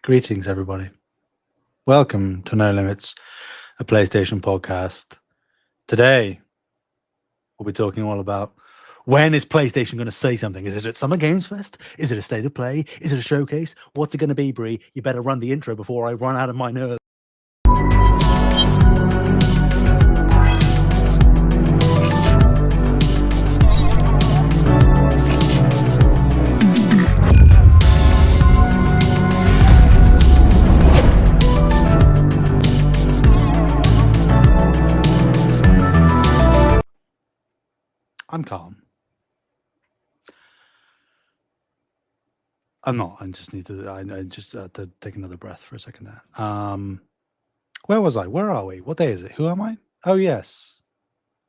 Greetings, everybody. Welcome to No Limits, a PlayStation podcast. Today, we'll be talking all about when is PlayStation going to say something? Is it at Summer Games Fest? Is it a state of play? Is it a showcase? What's it going to be, Bree? You better run the intro before I run out of my nerves. I'm calm. I'm not. I just need to. I just to take another breath for a second there. Where was I? Where are we? What day is it? Who am I? Oh yes,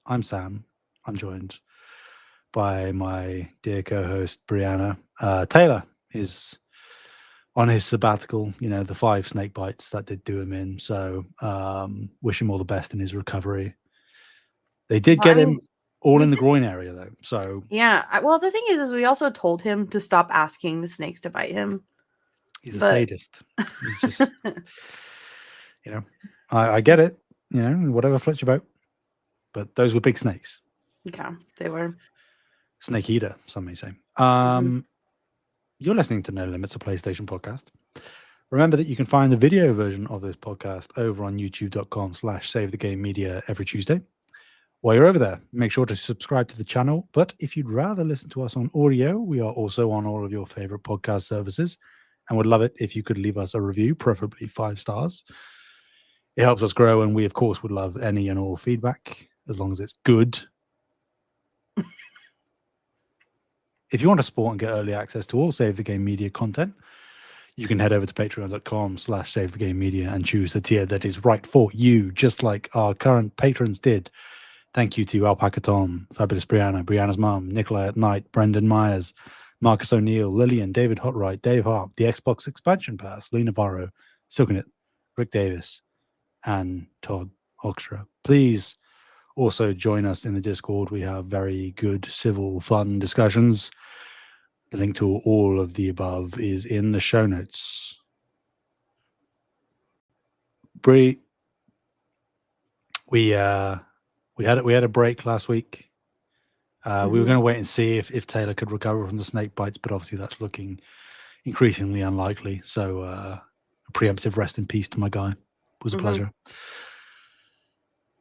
I'm Sam. I'm joined by my dear co-host Brianna. Taylor is on his sabbatical. You know, the 5 snake bites that did do him in. So wish him all the best in his recovery. They did get him all in the groin area though. So yeah. Well, the thing is we also told him to stop asking the snakes to bite him. He's a sadist. He's just, you know, I get it. You know, whatever floats your boat. But those were big snakes. Yeah, they were. Snake eater, some may say. You're listening to No Limits, a PlayStation podcast. Remember that you can find the video version of this podcast over on youtube.com/SaveTheGameMedia every Tuesday. While you're over there, make sure to subscribe to the channel. But if you'd rather listen to us on audio, we are also on all of your favorite podcast services and would love it if you could leave us a review, preferably 5 stars. It helps us grow, and we, of course, would love any and all feedback, as long as it's good. If you want to support and get early access to all Save the Game Media content, you can head over to patreon.com/SaveTheGameMedia and choose the tier that is right for you, just like our current patrons did. Thank you to Alpaca Tom, Fabulous Brianna, Brianna's mum, Nikolai at Night, Brendan Myers, Marcus O'Neill, Lillian, David Hotwright, Dave Harp, the Xbox Expansion Pass, Lena Barrow, Silkenit, Rick Davis, and Todd Hoekstra. Please also join us in the Discord. We have very good, civil, fun discussions. The link to all of the above is in the show notes. Bree, we had a break last week. We were going to wait and see if Taylor could recover from the snake bites, but obviously that's looking increasingly unlikely. So a preemptive rest in peace to my guy. It was a pleasure.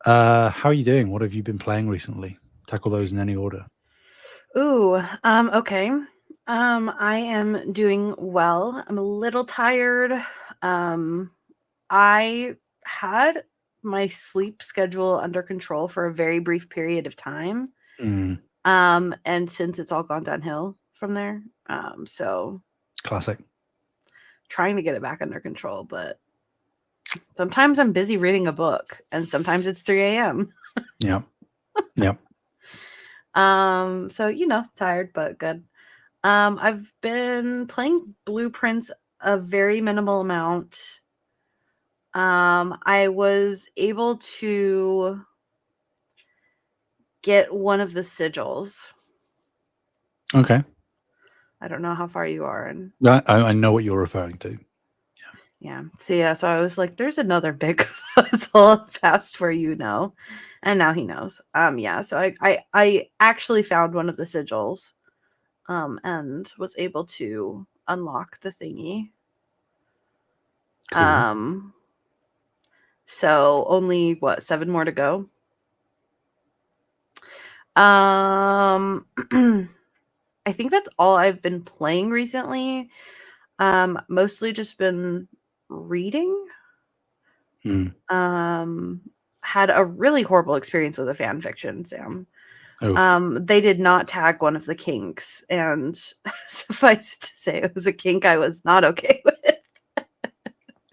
How are you doing? What have you been playing recently? Tackle those in any order. Okay. I am doing well. I'm a little tired. I had my sleep schedule under control for a very brief period of time. And since it's all gone downhill from there, so classic. Trying to get it back under control, but sometimes I'm busy reading a book, and sometimes it's 3 a.m. Yep. So tired but good. I've been playing Blueprints a very minimal amount. I was able to get one of the sigils. Okay. I don't know how far you are. And I know what you're referring to. Yeah. So I was like, there's another big puzzle past where and now he knows. So I actually found one of the sigils and was able to unlock the thingy. Cool. So only 7 more to go. I think that's all I've been playing recently. Mostly just been reading. Had a really horrible experience with a fan fiction, Sam. They did not tag one of the kinks, and suffice to say, it was a kink I was not okay with.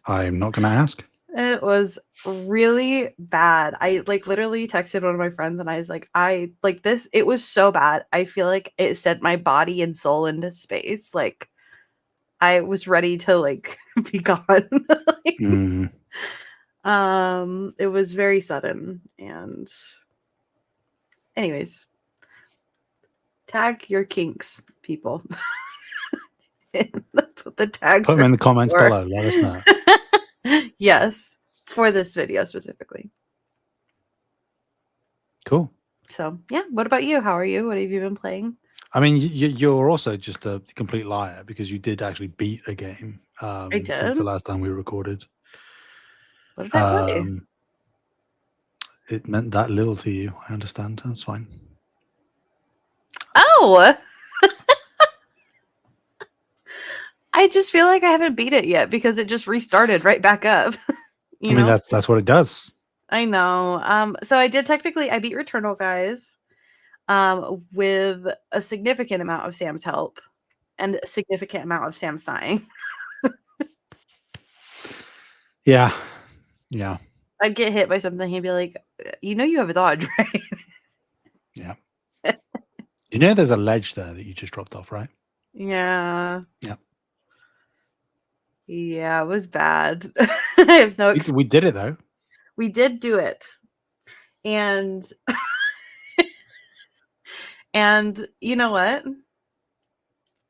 I'm not going to ask. It was really bad. I literally texted one of my friends, and I was like, this. It was so bad. I feel like it sent my body and soul into space. Like, I was ready to be gone. It was very sudden, and anyways, tag your kinks, people. That's what the tags Put them are in the comments for. below. Let us know. Yes, for this video specifically. Cool. So yeah, what about you? How are you? What have you been playing? I mean, you're also just a complete liar because you did actually beat a game I since the did. last time we recorded. What did I play? It meant that little to you. I understand. That's fine. Oh, I just feel like I haven't beat it yet because it just restarted right back up. I mean, that's what it does. I know. So I beat Returnal, guys, with a significant amount of Sam's help and a significant amount of Sam sighing. Yeah. I'd get hit by something, he'd be like, you have a dodge, right? Yeah. You know, there's a ledge there that you just dropped off, right? Yeah. Yeah. Yeah, it was bad. I have no We did it though. We did do it. And and you know what?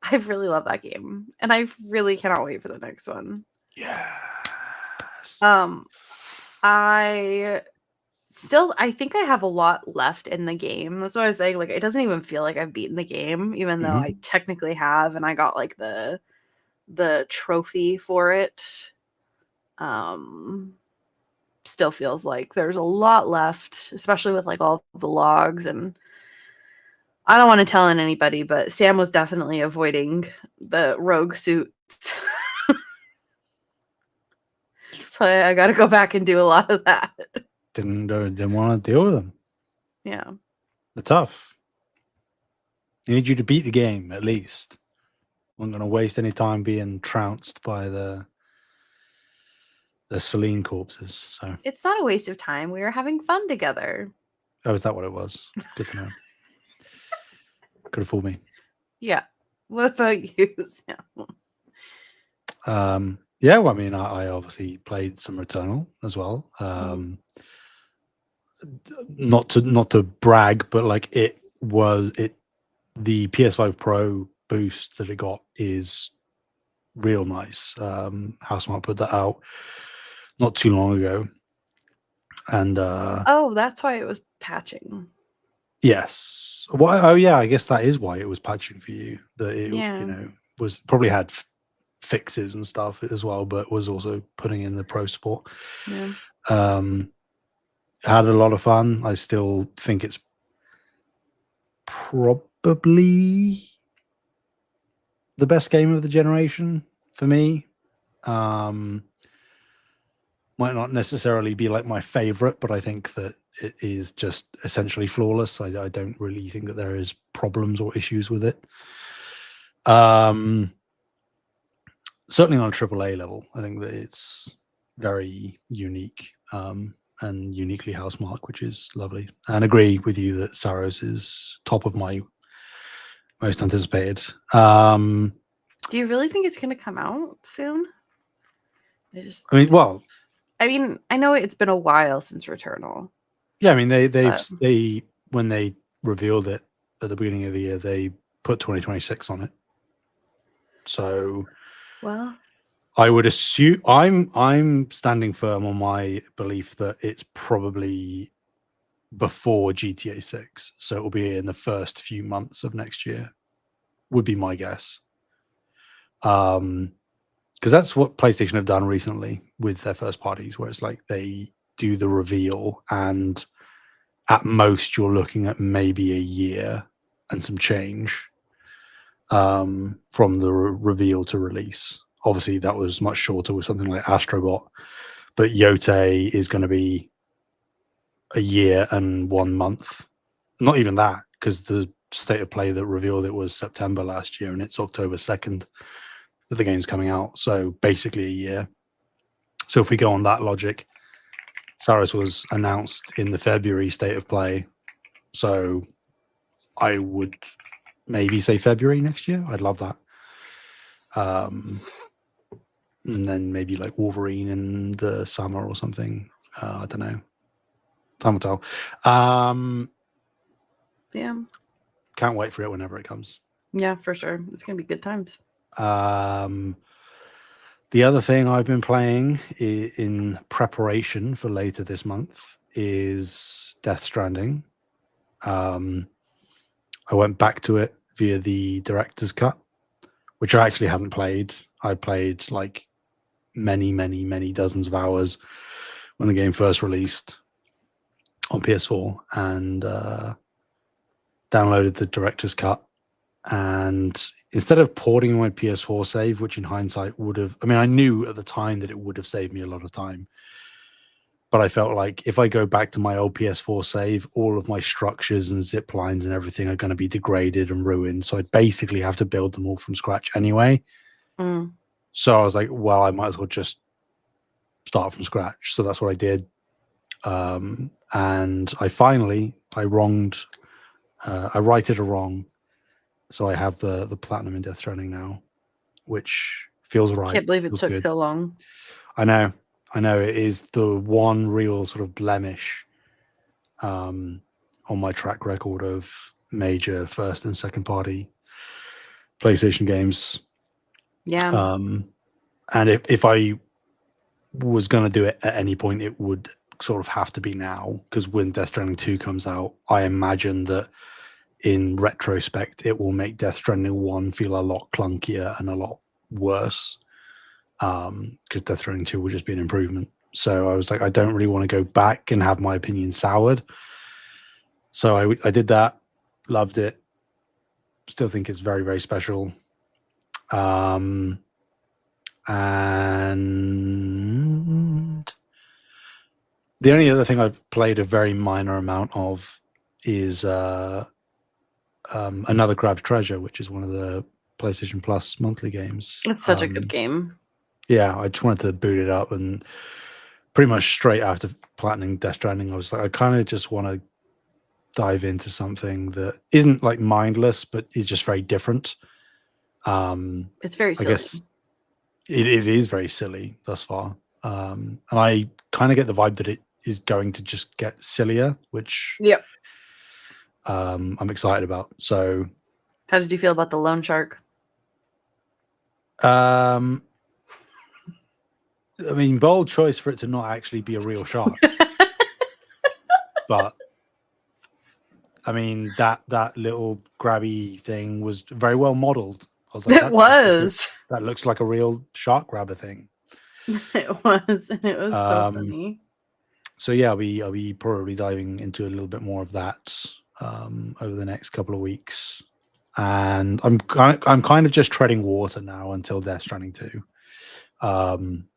I really love that game. And I really cannot wait for the next one. Yes. I think I have a lot left in the game. That's what I was saying. Like, it doesn't even feel like I've beaten the game, even though I technically have, and I got like the trophy for it. Still feels like there's a lot left, especially with like all the logs, and I don't want to tell anybody, but Sam was definitely avoiding the rogue suits. So I got to go back and do a lot of that. Didn't want to deal with them. Yeah. They're tough. They need you to beat the game at least. I'm not going to waste any time being trounced by the Celine corpses. So It's not a waste of time. We were having fun together. oh, is that what it was? Good to know. Could have fooled me. Yeah. What about you, Sam? Yeah, well, I mean, I obviously played some Returnal as well. Not to brag, but like the PS5 Pro boost that it got is real nice. Housemart put that out not too long ago, and Oh, that's why it was patching. yes. Why? Oh, yeah. I guess that is why it was patching for you. That it, was probably had fixes and stuff as well, but was also putting in the pro support. Yeah. Had a lot of fun. I still think it's probably the best game of the generation for me. Might not necessarily be like my favorite, but I think that it is just essentially flawless. I don't really think that there is problems or issues with it. Certainly on a AAA level, I think that it's very unique and uniquely Housemarque, which is lovely. And agree with you that Saros is top of my most anticipated. Do you really think it's going to come out soon? I know it's been a while since Returnal. Yeah, I mean they when they revealed it at the beginning of the year, they put 2026 on it. So, well, I would assume I'm standing firm on my belief that it's probably before GTA 6, so it will be in the first few months of next year. Would be my guess. Because that's what PlayStation have done recently with their first parties, where it's like they do the reveal, and at most you're looking at maybe a year and some change from the reveal to release. Obviously, that was much shorter with something like Astrobot, but Yote is going to be a year and 1 month. Not even that, because the state of play that revealed it was September last year, and it's October 2nd that the game's coming out. So basically a year. So if we go on that logic, Saros was announced in the February state of play. So I would maybe say February next year. I'd love that. And then maybe like Wolverine in the summer or something. I don't know. Time will tell. Yeah. Can't wait for it whenever it comes. Yeah, for sure. It's gonna be good times. The other thing I've been playing in preparation for later this month is Death Stranding. I went back to it via the director's cut, which I actually hadn't played. I played like many dozens of hours when the game first released on PS4, and downloaded the director's cut. And instead of porting my PS4 save, which in hindsight would have, I mean, I knew at the time that it would have saved me a lot of time, but I felt like if I go back to my old PS4 save, all of my structures and zip lines and everything are going to be degraded and ruined. So I basically have to build them all from scratch anyway. So I was like, well, I might as well just start from scratch. So that's what I did. And I righted a wrong. So I have the platinum in Death Stranding now, which feels right. Can't believe it took so long. I know. It is the one real sort of blemish on my track record of major first and second party PlayStation games. Yeah. And if I was going to do it at any point, it would sort of have to be now, because when Death Stranding 2 comes out, I imagine that in retrospect, it will make Death Stranding 1 feel a lot clunkier and a lot worse, because Death Stranding 2 will just be an improvement. So I was like, I don't really want to go back and have my opinion soured. So I did that, loved it, still think it's very, very special. And the only other thing I've played a very minor amount of is another Grab's Treasure, which is one of the PlayStation Plus monthly games. It's such a good game. Yeah, I just wanted to boot it up, and pretty much straight after platinum Death Stranding, I was like, I kind of just want to dive into something that isn't like mindless, but is just very different. It's very silly. I guess it is very silly thus far. And I kind of get the vibe that it is going to just get sillier, which I'm excited about. So how did you feel about the loan shark? I mean, bold choice for it to not actually be a real shark. But I mean, that little grabby thing was very well modeled. I was like, that looks like a real shark grabber thing. It was so funny. So yeah, I'll be probably diving into a little bit more of that over the next couple of weeks, and I'm kind of just treading water now until Death Stranding 2.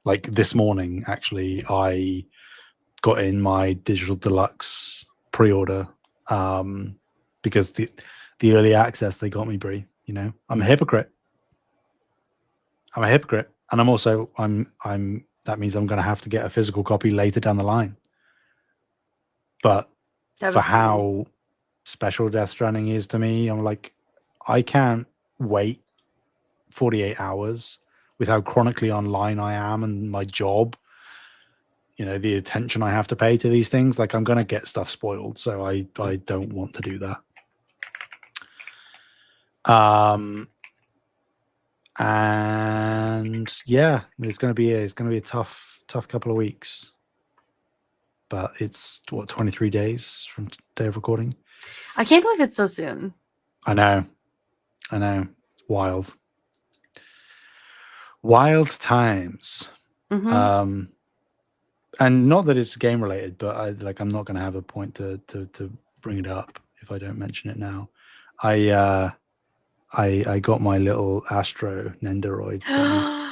Like this morning, actually, I got in my digital deluxe pre-order because the early access they got me, Bree. You know, I'm a hypocrite, and I'm also that means I'm going to have to get a physical copy later down the line. But for how special Death Stranding is to me, I'm like, I can't wait 48 hours with how chronically online I am and my job, you know, the attention I have to pay to these things. Like, I'm going to get stuff spoiled. So I don't want to do that. And yeah, it's going to be a tough couple of weeks. But it's 23 days from day of recording. I can't believe it's so soon. I know. Wild times. Mm-hmm. And not that it's game related, but I'm not going to have a point to bring it up if I don't mention it now. I got my little Astro Nendoroid thing.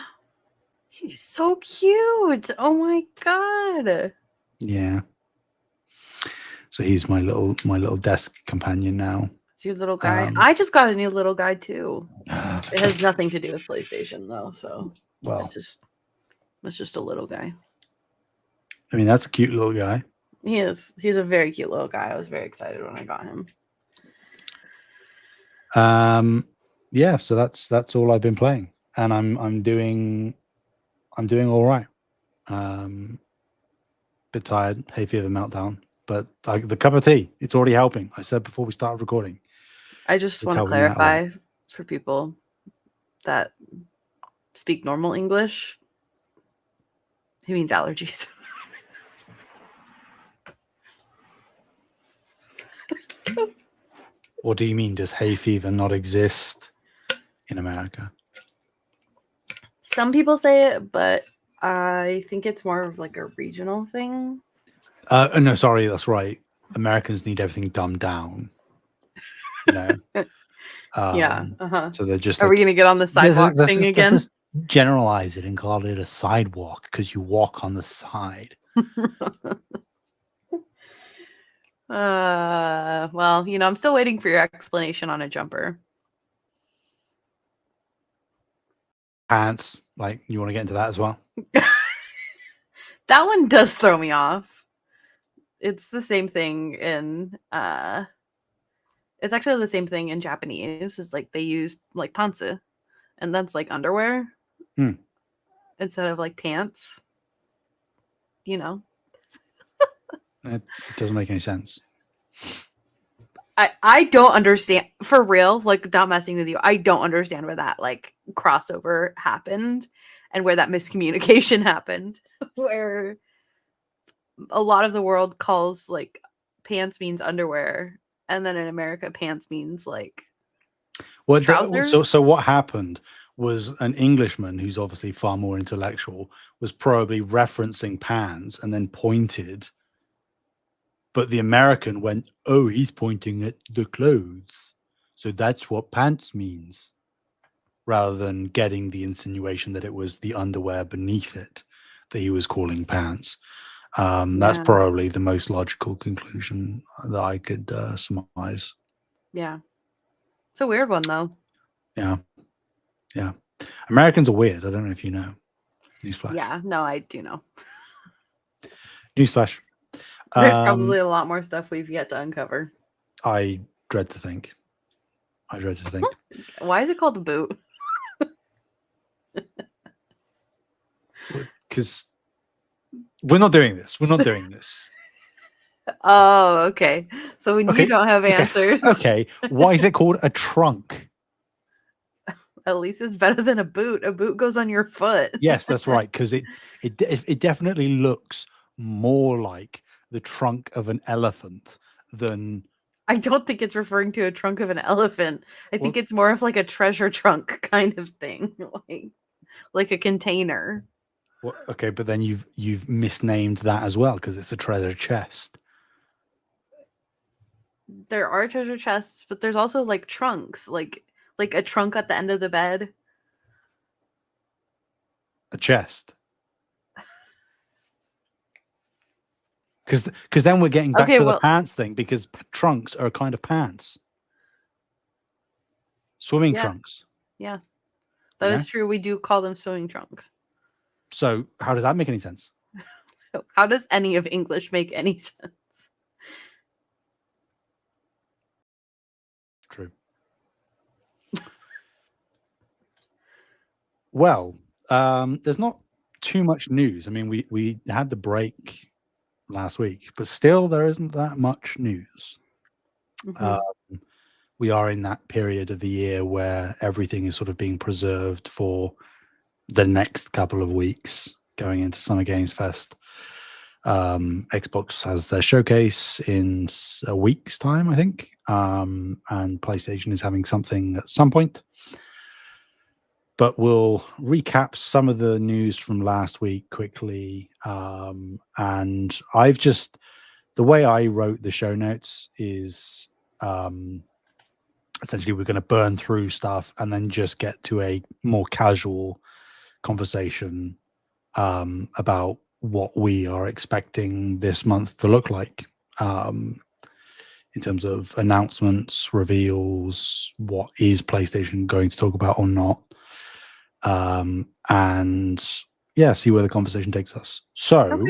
He's so cute. Oh my god. Yeah. So he's my little desk companion now. It's your little guy. I just got a new little guy too. It has nothing to do with PlayStation though, so it's just a little guy. I mean, that's a cute little guy. He is. He's a very cute little guy. I was very excited when I got him. Yeah, so that's all I've been playing, and I'm doing all right. Bit tired, hay fever meltdown, but the cup of tea, it's already helping. I said before we started recording. I just want to clarify for people, that speak normal English, it means allergies. Or do you mean does hay fever not exist in America? Some people say it, but I think it's more of like a regional thing. No, sorry, that's right. Americans need everything dumbed down. You know. Yeah. Uh-huh. So they're just Are we gonna get on the sidewalk let's thing just, again? let's just generalize it and call it a sidewalk because you walk on the side. Well, I'm still waiting for your explanation on a jumper. Pants, like you want to get into that as well? That one does throw me off. It's the same thing in it's actually the same thing in Japanese. Is like they use like pantsu, and that's like underwear instead of like pants. It doesn't make any sense. I don't understand, for real, like not messing with you. I don't understand where that like crossover happened and where that miscommunication happened, where a lot of the world calls like pants means underwear, and then in America pants means like trousers. So what happened was an Englishman who's obviously far more intellectual was probably referencing pants and then pointed. But the American went, oh, he's pointing at the clothes. So that's what pants means. Rather than getting the insinuation that it was the underwear beneath it that he was calling pants. That's probably the most logical conclusion that I could surmise. Yeah. It's a weird one, though. Yeah. Yeah. Americans are weird. I don't know if you know. Newsflash. Yeah. No, I do know. Newsflash. There's probably a lot more stuff we've yet to uncover. I dread to think. Why is it called a boot? Because we're not doing this. Oh, okay. So when you don't have answers. Okay. Why is it called a trunk? At least it's better than a boot. A boot goes on your foot. Yes, that's right. Because it definitely looks more like the trunk of an elephant than. I don't think it's referring to a trunk of an elephant. I think it's more of like a treasure trunk kind of thing, like a container. Well, okay, but then you've misnamed that as well because it's a treasure chest. There are treasure chests, but there's also like trunks, like a trunk at the end of the bed. A chest. Because then we're getting back to the pants thing, because trunks are a kind of pants. Swimming trunks. Yeah, that is true. We do call them swimming trunks. So how does that make any sense? How does any of English make any sense? True. Well, there's not too much news. I mean, we had the break last week, but still there isn't that much news. Mm-hmm. We are in that period of the year where everything is sort of being preserved for the next couple of weeks going into Summer Games Fest. Xbox has their showcase in a week's time, I think, and PlayStation is having something at some point. But we'll recap some of the news from last week quickly. And I've just, the way I wrote the show notes is essentially we're going to burn through stuff and then just get to a more casual conversation about what we are expecting this month to look like in terms of announcements, reveals, what is PlayStation going to talk about or not. And yeah, see where the conversation takes us. So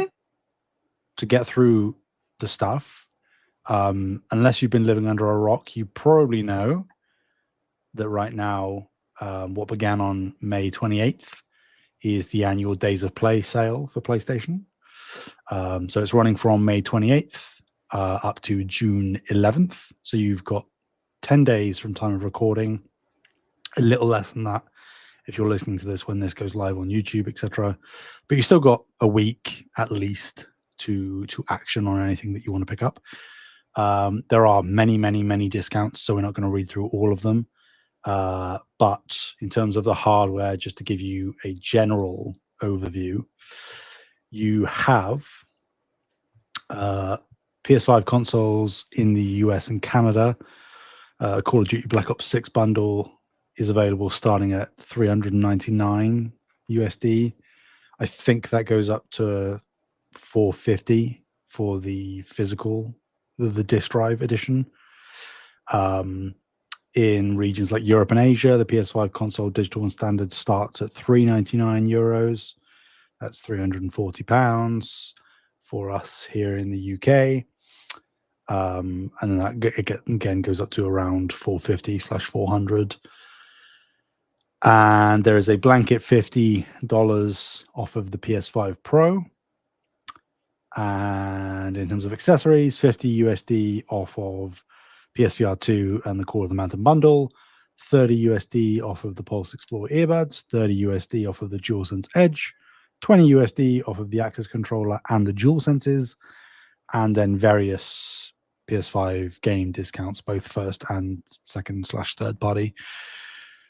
to get through the stuff, unless you've been living under a rock, you probably know that right now, what began on May 28th is the annual Days of Play sale for PlayStation. So it's running from May 28th up to June 11th. So you've got 10 days from time of recording, a little less than that if you're listening to this when this goes live on YouTube, etc. But you still got a week at least to action on anything that you want to pick up. There are many discounts, so we're not going to read through all of them. But in terms of the hardware, just to give you a general overview, you have PS5 consoles in the US and Canada. Call of Duty Black Ops 6 bundle is available starting at $399 USD. I think that goes up to $450 for the physical, the disc drive edition. In regions like Europe and Asia, the PS5 console digital and standard starts at €399. That's £340 for us here in the UK. And then that again goes up to around $450/400. And there is a blanket $50 off of the PS5 Pro. And in terms of accessories, $50 USD off of PSVR 2 and the Core of the Mountain bundle, $30 USD off of the Pulse Explorer earbuds, $30 USD off of the DualSense Edge, $20 USD off of the Access controller and the DualSenses, and then various PS5 game discounts, both first and second/third party.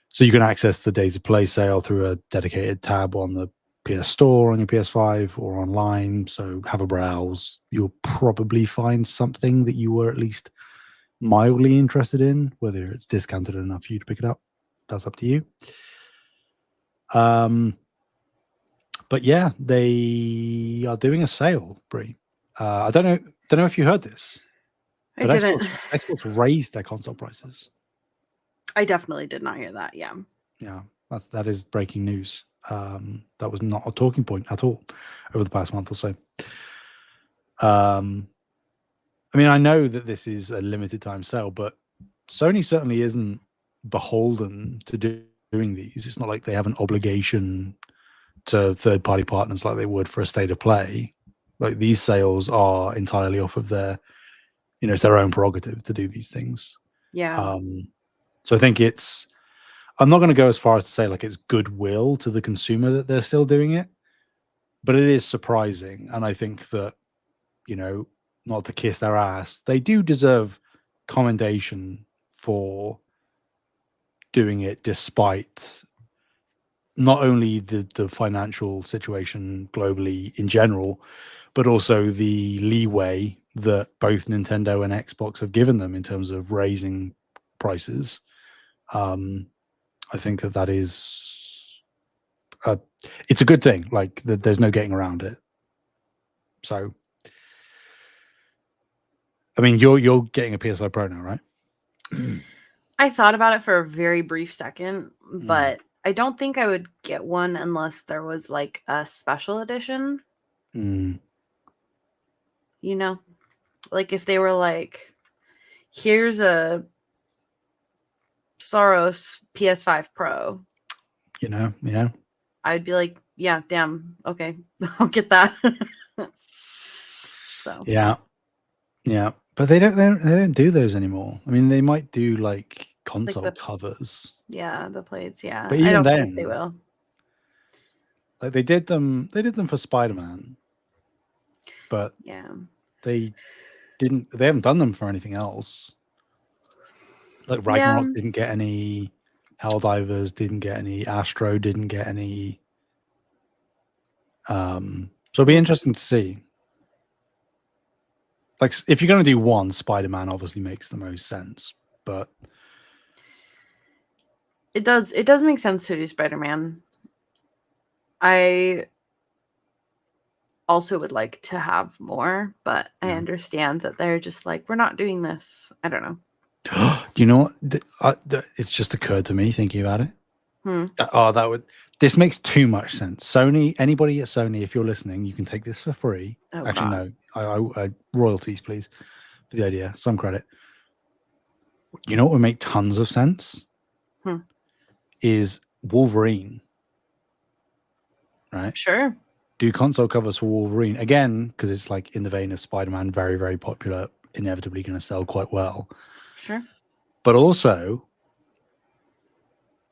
So you can access the Days of Play sale through a dedicated tab on the PS Store on your PS5 or online. So have a browse. You'll probably find something that you were at least mildly interested in. Whether it's discounted enough for you to pick it up, that's up to you. But yeah, they are doing a sale, Bree. I don't know if you heard this. I didn't. Xbox raised their console prices. I definitely did not hear that. Yeah. Yeah, that is breaking news. That was not a talking point at all over the past month or so. I mean, I know that this is a limited time sale, but Sony certainly isn't beholden to doing these. It's not like they have an obligation to third-party partners like they would for a state of play. Like, these sales are entirely off of their, it's their own prerogative to do these things. Yeah. So I think I'm not going to go as far as to say like it's goodwill to the consumer that they're still doing it, but it is surprising. And I think that, not to kiss their ass, they do deserve commendation for doing it despite not only the financial situation globally in general, but also the leeway that both Nintendo and Xbox have given them in terms of raising prices. I think that is it's a good thing. Like, there's no getting around it. So, I mean, you're getting a PS5 Pro now, right? I thought about it for a very brief second, but I don't think I would get one unless there was like a special edition. Like if they were like, here's a Soros PS5 Pro. Yeah. I'd be like, yeah, damn, okay, I'll get that. So yeah, but they don't do those anymore. I mean, they might do like console covers. Yeah, the plates. Yeah, but even I don't then, think they will. Like they did them for Spider-Man, but yeah, they haven't done them for anything else. Like Ragnarok didn't get any, Helldivers didn't get any, Astro didn't get any. So it'll be interesting to see. Like, if you're going to do one, Spider-Man obviously makes the most sense, but it does make sense to do Spider-Man. I also would like to have more, but I understand that they're just like, we're not doing this. I don't know. You know what? It's just occurred to me thinking about it. This makes too much sense. Sony, anybody at Sony, if you're listening, you can take this for free. Oh, actually, God. no, I royalties, please, for the idea. Some credit. You know what would make tons of sense? Is Wolverine. Right? Sure. Do console covers for Wolverine again, because it's like in the vein of Spider-Man, very, very popular, inevitably going to sell quite well. Sure. But also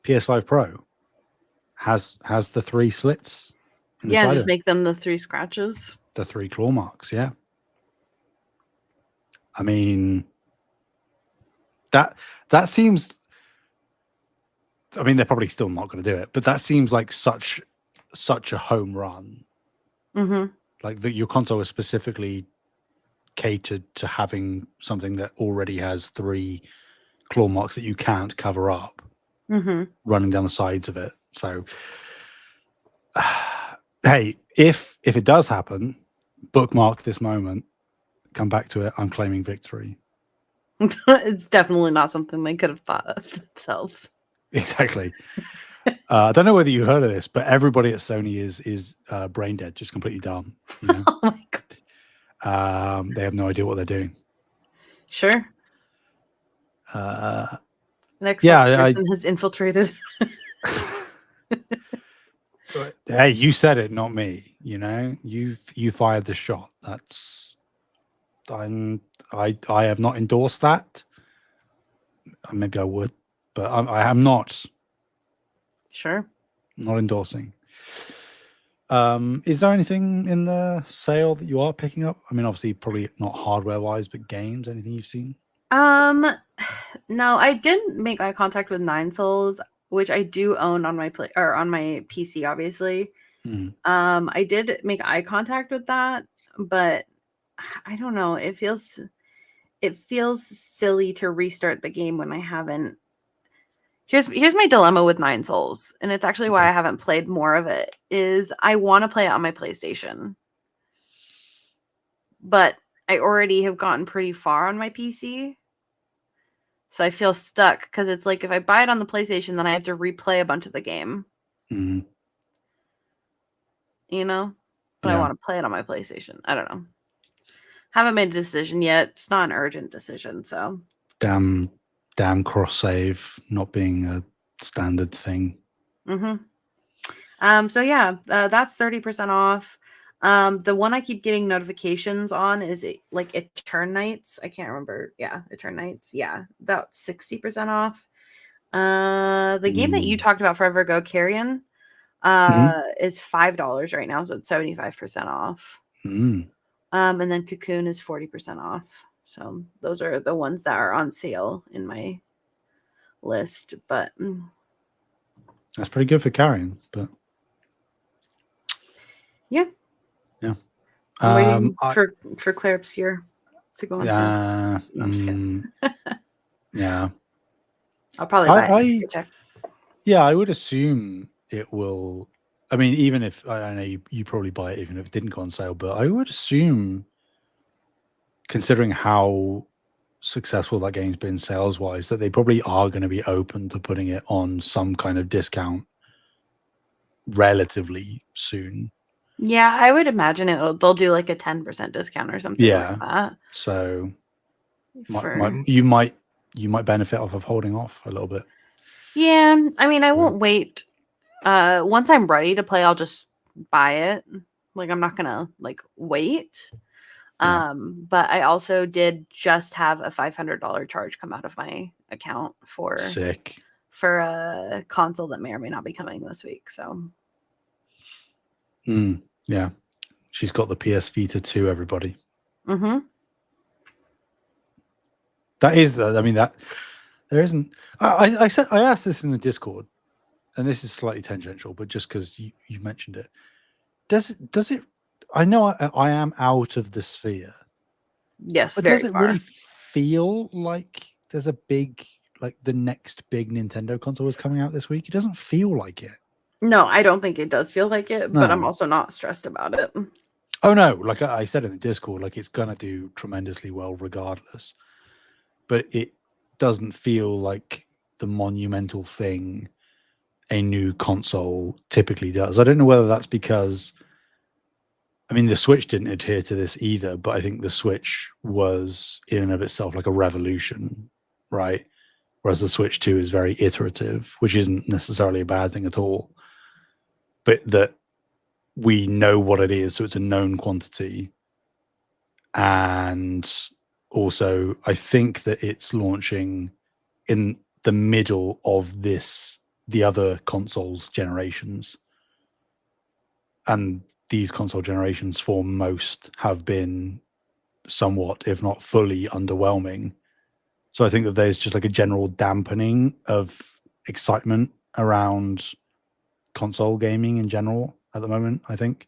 PS5 Pro. has the 3 slits in the Yeah, side just of it, make them the 3 scratches. the 3 claw marks. Yeah, I mean that seems. I mean, they're probably still not going to do it, but that seems like such a home run. Mm-hmm. Like that, your console is specifically catered to having something that already has 3 claw marks that you can't cover up Mm-hmm. running down the sides of it. So, hey, if it does happen, bookmark this moment, come back to it. I'm claiming victory. It's definitely not something they could have thought of themselves. Exactly. I don't know whether you heard of this, but everybody at Sony is brain dead, just completely dumb. You know, Oh my god. they have no idea what they're doing. Sure. Uh, An Xbox yeah, person has infiltrated. Hey, you said it, not me. You know, you fired the shot. That's I have not endorsed that. Maybe I would, but I am not Sure. endorsing. Is there anything in the sale that you are picking up? I mean, obviously, probably not hardware wise, but games. Anything you've seen? No, I didn't make eye contact with Nine Souls, which I do own on my on my PC, obviously. Mm. I did make eye contact with that, but I don't know. It feels silly to restart the game when I haven't. Here's my dilemma with Nine Souls, and it's actually why Okay. I haven't played more of it. Is I want to play it on my PlayStation, but I already have gotten pretty far on my PC. So I feel stuck because it's like if I buy it on the PlayStation, then I have to replay a bunch of the game, Mm. you know? But I Yeah. want to play it on my PlayStation. I don't know. Haven't made a decision yet. It's not an urgent decision, so. Damn cross save not being a standard thing. So yeah, that's 30% off. The one I keep getting notifications on is like Eternights. I can't remember. Yeah, Eternights. Yeah, that's 60% off. The game that you talked about forever ago, Carrion, is $5 right now, so it's 75% off. Mm. And then Cocoon is 40% off. So those are the ones that are on sale in my list. But That's pretty good for carrying, but yeah, yeah. I'm waiting for Claire Obscure to go on sale. No, I'm just kidding. Yeah. I'll probably buy it next paycheck. Yeah, I would assume it will. I mean, even if I know you probably buy it even if it didn't go on sale, but I would assume, considering how successful that game's been sales wise, that they probably are going to be open to putting it on some kind of discount relatively soon. Yeah, I would imagine they'll do like a 10% discount or something like that. So you might benefit off of holding off a little bit. Yeah, I mean, I won't wait. Once I'm ready to play, I'll just buy it. Like I'm not gonna like wait. But I also did just have a $500 charge come out of my account for a console that may or may not be coming this week. So yeah, she's got the PS Vita 2, everybody. That is, I mean, that there isn't. I asked this in the Discord, and this is slightly tangential, but just because you mentioned it, does it? I know I am out of the sphere. Yes, but does it really feel like there's a big, like the next big Nintendo console is coming out this week? It doesn't feel like it. No, I don't think it does feel like it, but I'm also not stressed about it. Oh no, like I said in the Discord, like it's gonna do tremendously well regardless. But it doesn't feel like the monumental thing a new console typically does. I don't know whether that's because, I mean, the Switch didn't adhere to this either, but I think the Switch was in and of itself like a revolution, right? Whereas the Switch 2 is very iterative, which isn't necessarily a bad thing at all. But that we know what it is, so it's a known quantity. And also, I think that it's launching in the middle of this the other consoles generations. And these console generations for most have been somewhat, if not fully, underwhelming. So I think that there's just like a general dampening of excitement around console gaming in general at the moment, I think.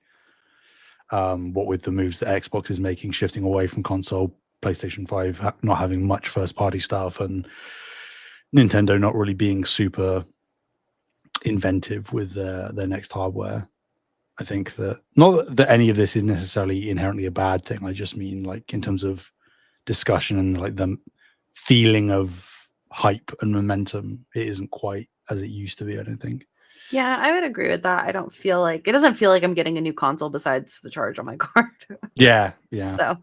What with the moves that Xbox is making, shifting away from console, PlayStation 5 not having much first-party stuff, and Nintendo not really being super inventive with their next hardware. I think that not that any of this is necessarily inherently a bad thing. I just mean like in terms of discussion and like the feeling of hype and momentum, it isn't quite as it used to be, I don't think. Yeah, I would agree with that. I don't feel like it doesn't feel like I'm getting a new console besides the charge on my card. Yeah. So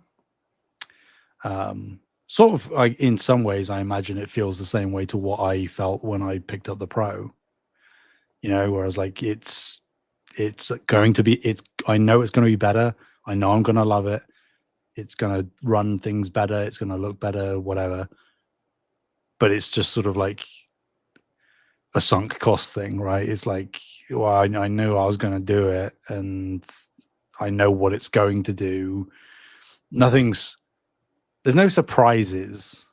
Sort of like in some ways, I imagine it feels the same way to what I felt when I picked up the Pro. You know, whereas like it's going to be, I know it's going to be better. I know I'm going to love it. It's going to run things better. It's going to look better, whatever. But it's just sort of like a sunk cost thing, right? It's like, well, I knew I was going to do it, and I know what it's going to do. There's no surprises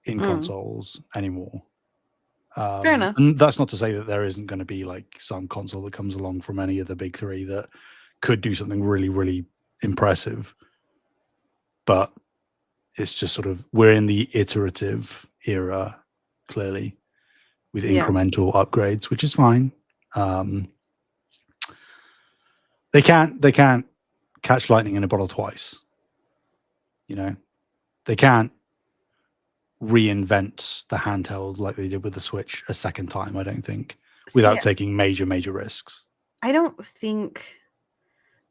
in consoles anymore. fair enough. And that's not to say that there isn't going to be like some console that comes along from any of the big three that could do something really, really impressive. But it's just sort of, we're in the iterative era, clearly, with incremental upgrades, which is fine. They can't catch lightning in a bottle twice. You know, they can't reinvent the handheld like they did with the Switch a second time, I don't think, without taking major risks. I don't think.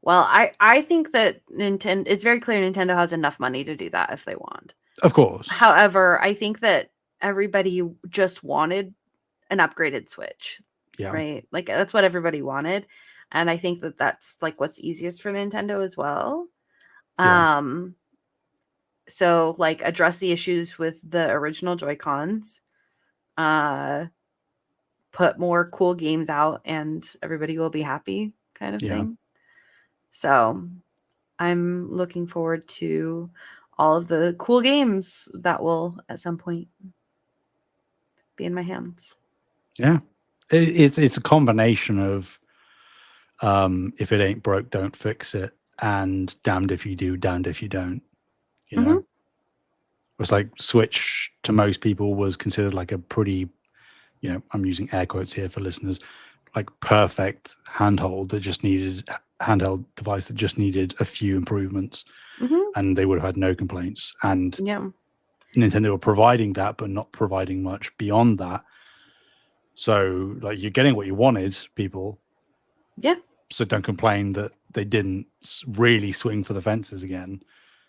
Well, I think that Nintendo. It's very clear Nintendo has enough money to do that if they want. Of course. However, I think that everybody just wanted an upgraded Switch. Yeah. Right. Like that's what everybody wanted, and I think that that's like what's easiest for Nintendo as well. Yeah. So like address the issues with the original Joy-Cons, put more cool games out, and everybody will be happy, kind of thing. So I'm looking forward to all of the cool games that will at some point be in my hands. Yeah. It's a combination of if it ain't broke, don't fix it, and damned if you do, damned if you don't. You know, it's like Switch to most people was considered like a pretty, you know, I'm using air quotes here for listeners, like perfect handheld device that just needed a few improvements, and they would have had no complaints. And Nintendo were providing that, but not providing much beyond that. So like you're getting what you wanted, people. Yeah. So don't complain that they didn't really swing for the fences again,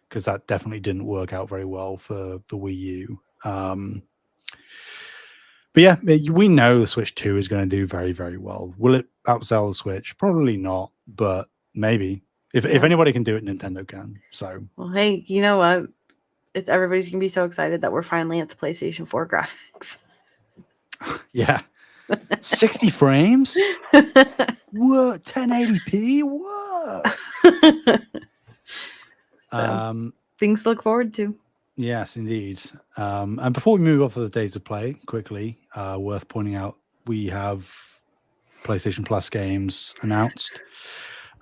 because that definitely didn't work out very well for the Wii U. But yeah, we know the Switch 2 is going to do very, very well. Will it outsell the Switch? Probably not, but maybe. If anybody can do it, Nintendo can. So, well, hey, you know what? Everybody's going to be so excited that we're finally at the PlayStation 4 graphics. Yeah. 60 frames? What? 1080p? What? Things to look forward to. Yes, indeed. And before we move off of the days of play, quickly, worth pointing out, we have PlayStation Plus games announced.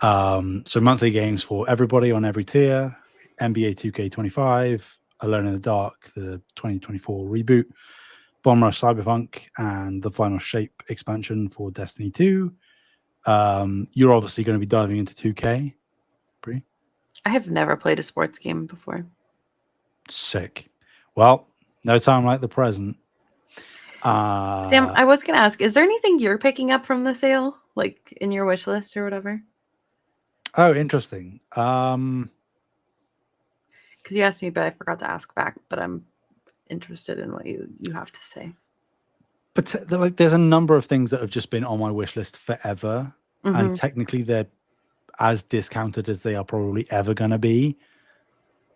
So monthly games for everybody on every tier: NBA 2K25, Alone in the Dark, the 2024 reboot, Bomb Rush Cyberpunk, and the Final Shape expansion for Destiny 2. You're obviously going to be diving into 2K, Bree. I have never played a sports game before. Sick. Well, no time like the present. Sam, I was going to ask, is there anything you're picking up from the sale, like in your wish list or whatever? Oh, interesting. Because you asked me, but I forgot to ask back. But I'm interested in what you have to say. But like, there's a number of things that have just been on my wish list forever, and technically they're as discounted as they are probably ever going to be.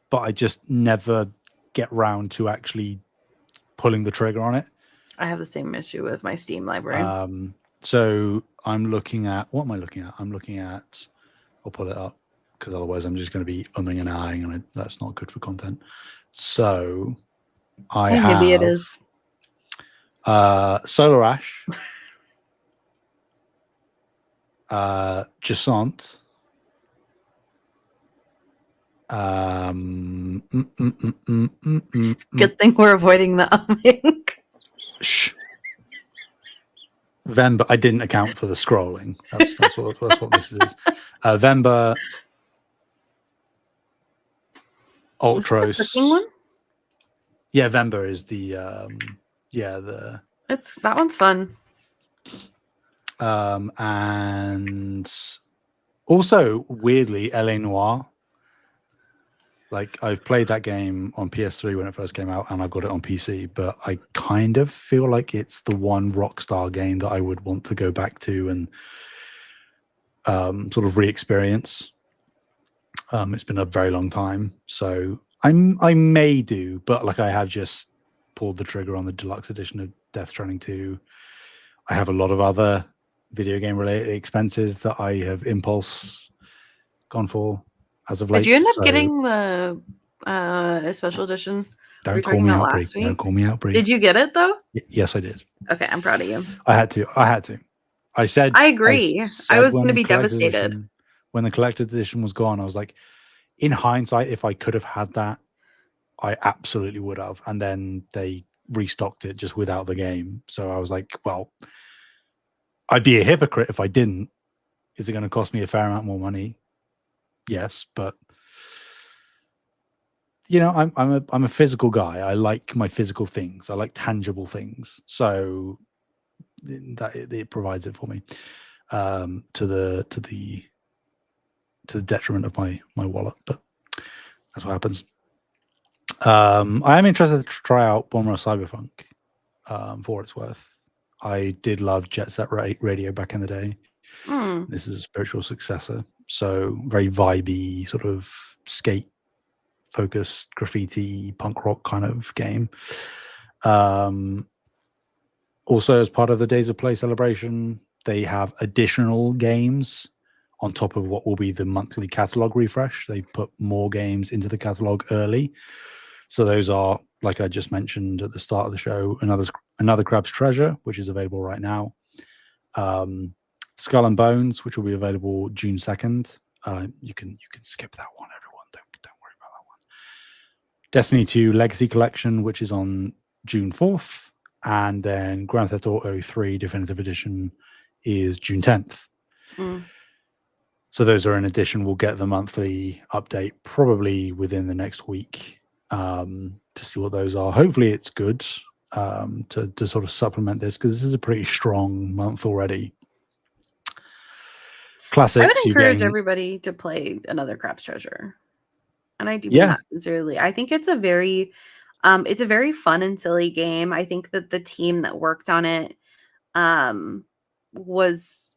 But I just never get round to actually pulling the trigger on it. I have the same issue with my Steam library. So I'm looking at, what am I looking at? I'm looking at, I'll pull it up because otherwise I'm just going to be umming and ahhing, and that's not good for content. So I have maybe it is. Solar Ash, Jasant, Good thing we're avoiding the umming. Shh. Vember. I didn't account for the scrolling. That's what this is. Vember, Ultros. The cooking one? Yeah, Vember is the That one's fun. And also weirdly LA Noire. Like, I've played that game on PS3 when it first came out, and I've got it on PC, but I kind of feel like it's the one Rockstar game that I would want to go back to and sort of re-experience. It's been a very long time, so I may do, but like, I have just pulled the trigger on the deluxe edition of Death Stranding 2. I have a lot of other video game related expenses that I have impulse gone for as of late. Did you end up getting the special edition? Don't call me out, Bree. Don't call me out, Bree. Did you get it though? Yes, I did. Okay, I'm proud of you. I had to. I said. I agree. I was going to be devastated when the collector's edition was gone. I was like, in hindsight, if I could have had that, I absolutely would have. And then they restocked it just without the game. So I was like, well, I'd be a hypocrite if I didn't. Is it going to cost me a fair amount more money? Yes, but you know, I'm a physical guy. I like my physical things. I like tangible things. So that it provides it for me, to the detriment of my wallet. But that's what happens. I am interested to try out Bomber Cyberpunk, for what it's worth. I did love Jet Set Radio back in the day. This is a spiritual successor. So very vibey, sort of skate focused, graffiti, punk rock kind of game. Also, as part of the Days of Play celebration, they have additional games on top of what will be the monthly catalog refresh. They've put more games into the catalog early. So those are, like I just mentioned at the start of the show, another Crab's Treasure, which is available right now. Skull and Bones, which will be available June 2nd. You can skip that one, everyone. Don't worry about that one. Destiny 2 Legacy Collection, which is on June 4th. And then Grand Theft Auto 3 Definitive Edition is June 10th. So those are in addition. We'll get the monthly update probably within the next week, to see what those are. Hopefully it's good, to sort of supplement this, because this is a pretty strong month already. Classics. I would encourage everybody to play another Crab's Treasure, and I do mean that sincerely. I think it's a very fun and silly game. I think that the team that worked on it was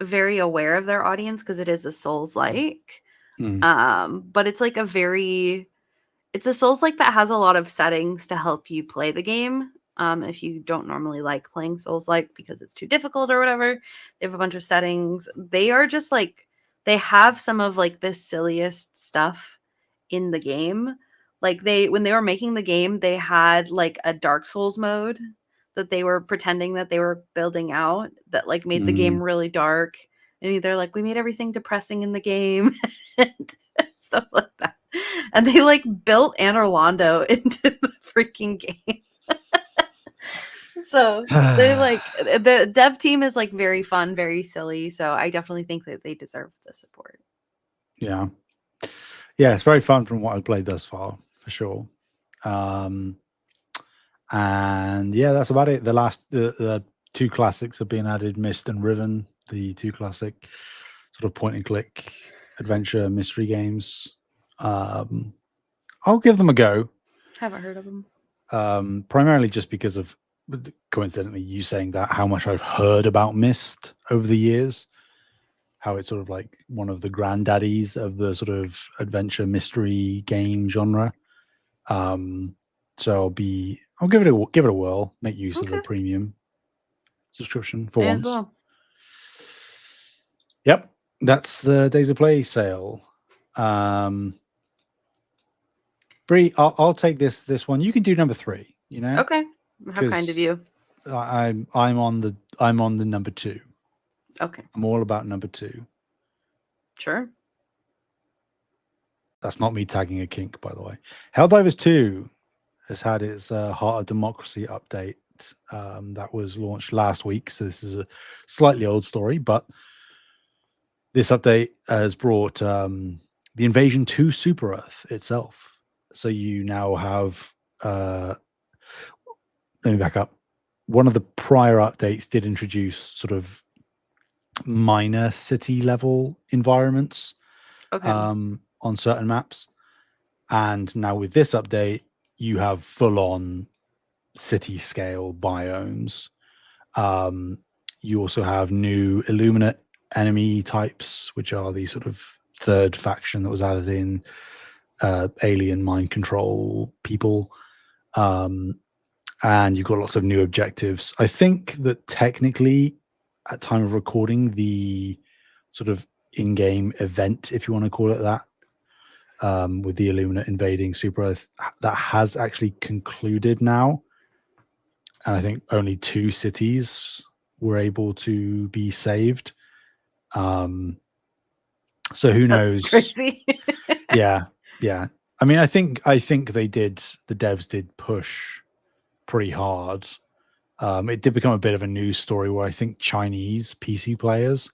very aware of their audience, because it is a Souls-like. But it's like it's a Souls-like that has a lot of settings to help you play the game. If you don't normally like playing Souls-like because it's too difficult or whatever, they have a bunch of settings. They are just like, they have some of like the silliest stuff in the game. Like when they were making the game, they had like a Dark Souls mode that they were pretending that they were building out that like made the game really dark. And they're like, we made everything depressing in the game and stuff like that. And they like built Anor Londo into the freaking game. So they like, the dev team is like very fun, very silly. So I definitely think that they deserve the support. Yeah, it's very fun from what I've played thus far, for sure. And yeah, that's about it. The two classics have been added: Myst and Riven, the two classic sort of point and click adventure mystery games. I'll give them a go. Haven't heard of them. Primarily just because of, coincidentally, you saying that, how much I've heard about Myst over the years, how it's sort of like one of the granddaddies of the sort of adventure mystery game genre. So I'll give it a whirl. Make use of the Okay. premium subscription for May once. as well. Yep, that's the Days of Play sale. Bree, I'll take this one. You can do number 3. You know, Okay. How kind of you. I'm on the number 2. Okay. I'm all about number 2. Sure. That's not me tagging a kink, by the way. Helldivers 2 has had its Heart of Democracy update that was launched last week. So this is a slightly old story, but this update has brought the invasion to Super Earth itself. So you now have let me back up. One of the prior updates did introduce sort of minor city level environments Okay. on certain maps. And now with this update, you have full on city scale biomes. You also have new Illuminate enemy types, which are the sort of third faction that was added in, alien mind control people. And you've got lots of new objectives. I think that technically, at time of recording, the sort of in-game event, if you want to call it that, with the Illuminate invading Super Earth, that has actually concluded now. And I think only 2 cities were able to be saved. So who knows? Crazy. Yeah. I mean, I think the devs did push pretty hard. It did become a bit of a news story where I think Chinese PC players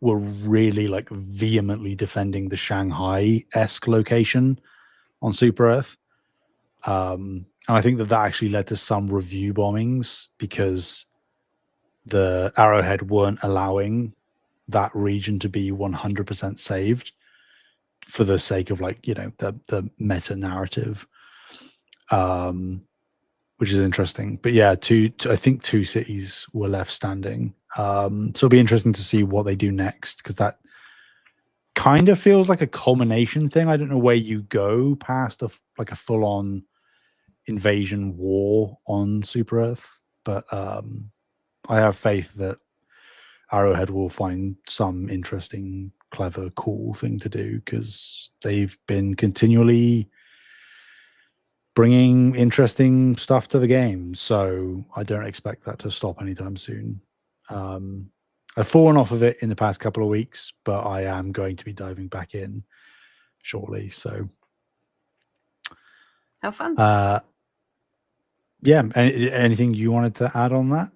were really like vehemently defending the Shanghai-esque location on Super Earth. And I think that actually led to some review bombings because the Arrowhead weren't allowing that region to be 100% saved for the sake of the meta narrative, which is interesting. But yeah, I think 2 cities were left standing. So it'll be interesting to see what they do next, because that kind of feels like a culmination thing. I don't know where you go past a full on invasion war on Super Earth, but I have faith that Arrowhead will find some interesting, clever, cool thing to do, because they've been continually bringing interesting stuff to the game. So I don't expect that to stop anytime soon. I've fallen off of it in the past couple of weeks, but I am going to be diving back in shortly. So Have fun. Yeah. Anything you wanted to add on that?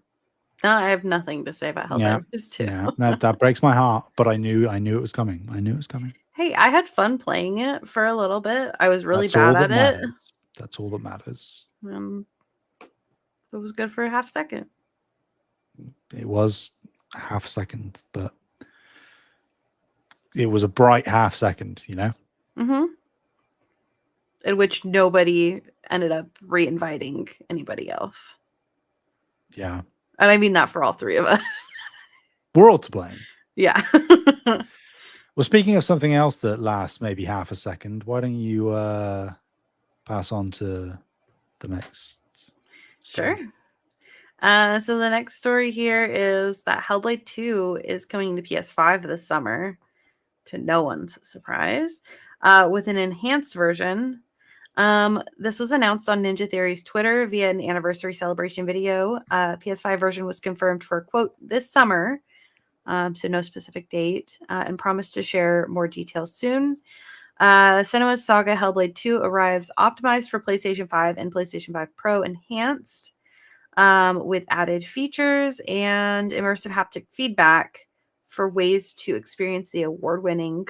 No, I have nothing to say about Helldivers 2. Yeah, that breaks my heart, but I knew it was coming. I knew it was coming. Hey, I had fun playing it for a little bit. I was really That's all bad that at it. matters. That's all that matters. It was good for a half second. It was a half second, but it was a bright half second, you know? Mm-hmm. In which nobody ended up re-inviting anybody else. Yeah. And I mean that for all 3 of us. We're all to blame. Yeah. Well, speaking of something else that lasts maybe half a second, why don't you pass on to the next story? Sure. So the next story here is that Hellblade 2 is coming to PS5 this summer, to no one's surprise, with an enhanced version. This was announced on Ninja Theory's Twitter via an anniversary celebration video. PS5 version was confirmed for, quote, this summer, so no specific date, and promised to share more details soon. Senua's Saga Hellblade 2 arrives optimized for PlayStation 5 and PlayStation 5 Pro enhanced, with added features and immersive haptic feedback for ways to experience the award-winning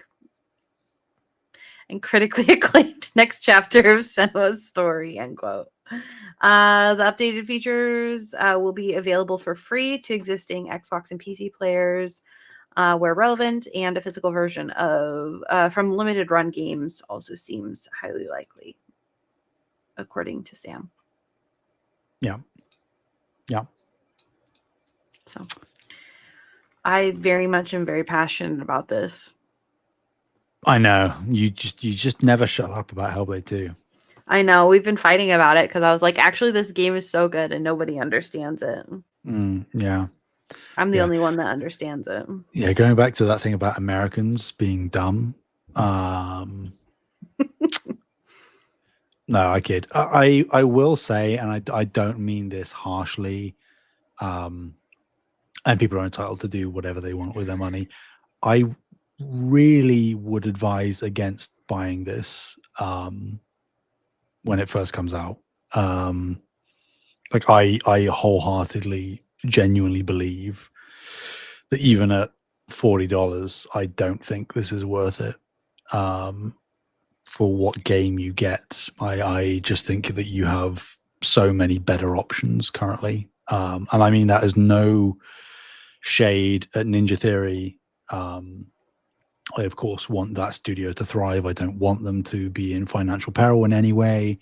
and critically acclaimed next chapter of Senua's story, end quote. The updated features will be available for free to existing Xbox and PC players where relevant, and a physical version of from limited run games also seems highly likely, according to Sam. Yeah. So I very much am very passionate about this. I know. You just never shut up about Hellblade 2. I know we've been fighting about it because I was like, actually, this game is so good and nobody understands it. Yeah. I'm the Yeah. only one that understands it. Yeah, going back to that thing about Americans being dumb. No, I kid. I will say, and I don't mean this harshly, and people are entitled to do whatever they want with their money. I really would advise against buying this when it first comes out. Like I wholeheartedly, genuinely believe that even at $40, I don't think this is worth it. For what game you get, I just think that you have so many better options currently. And I mean that as no shade at Ninja Theory. I, of course, want that studio to thrive. I don't want them to be in financial peril in any way.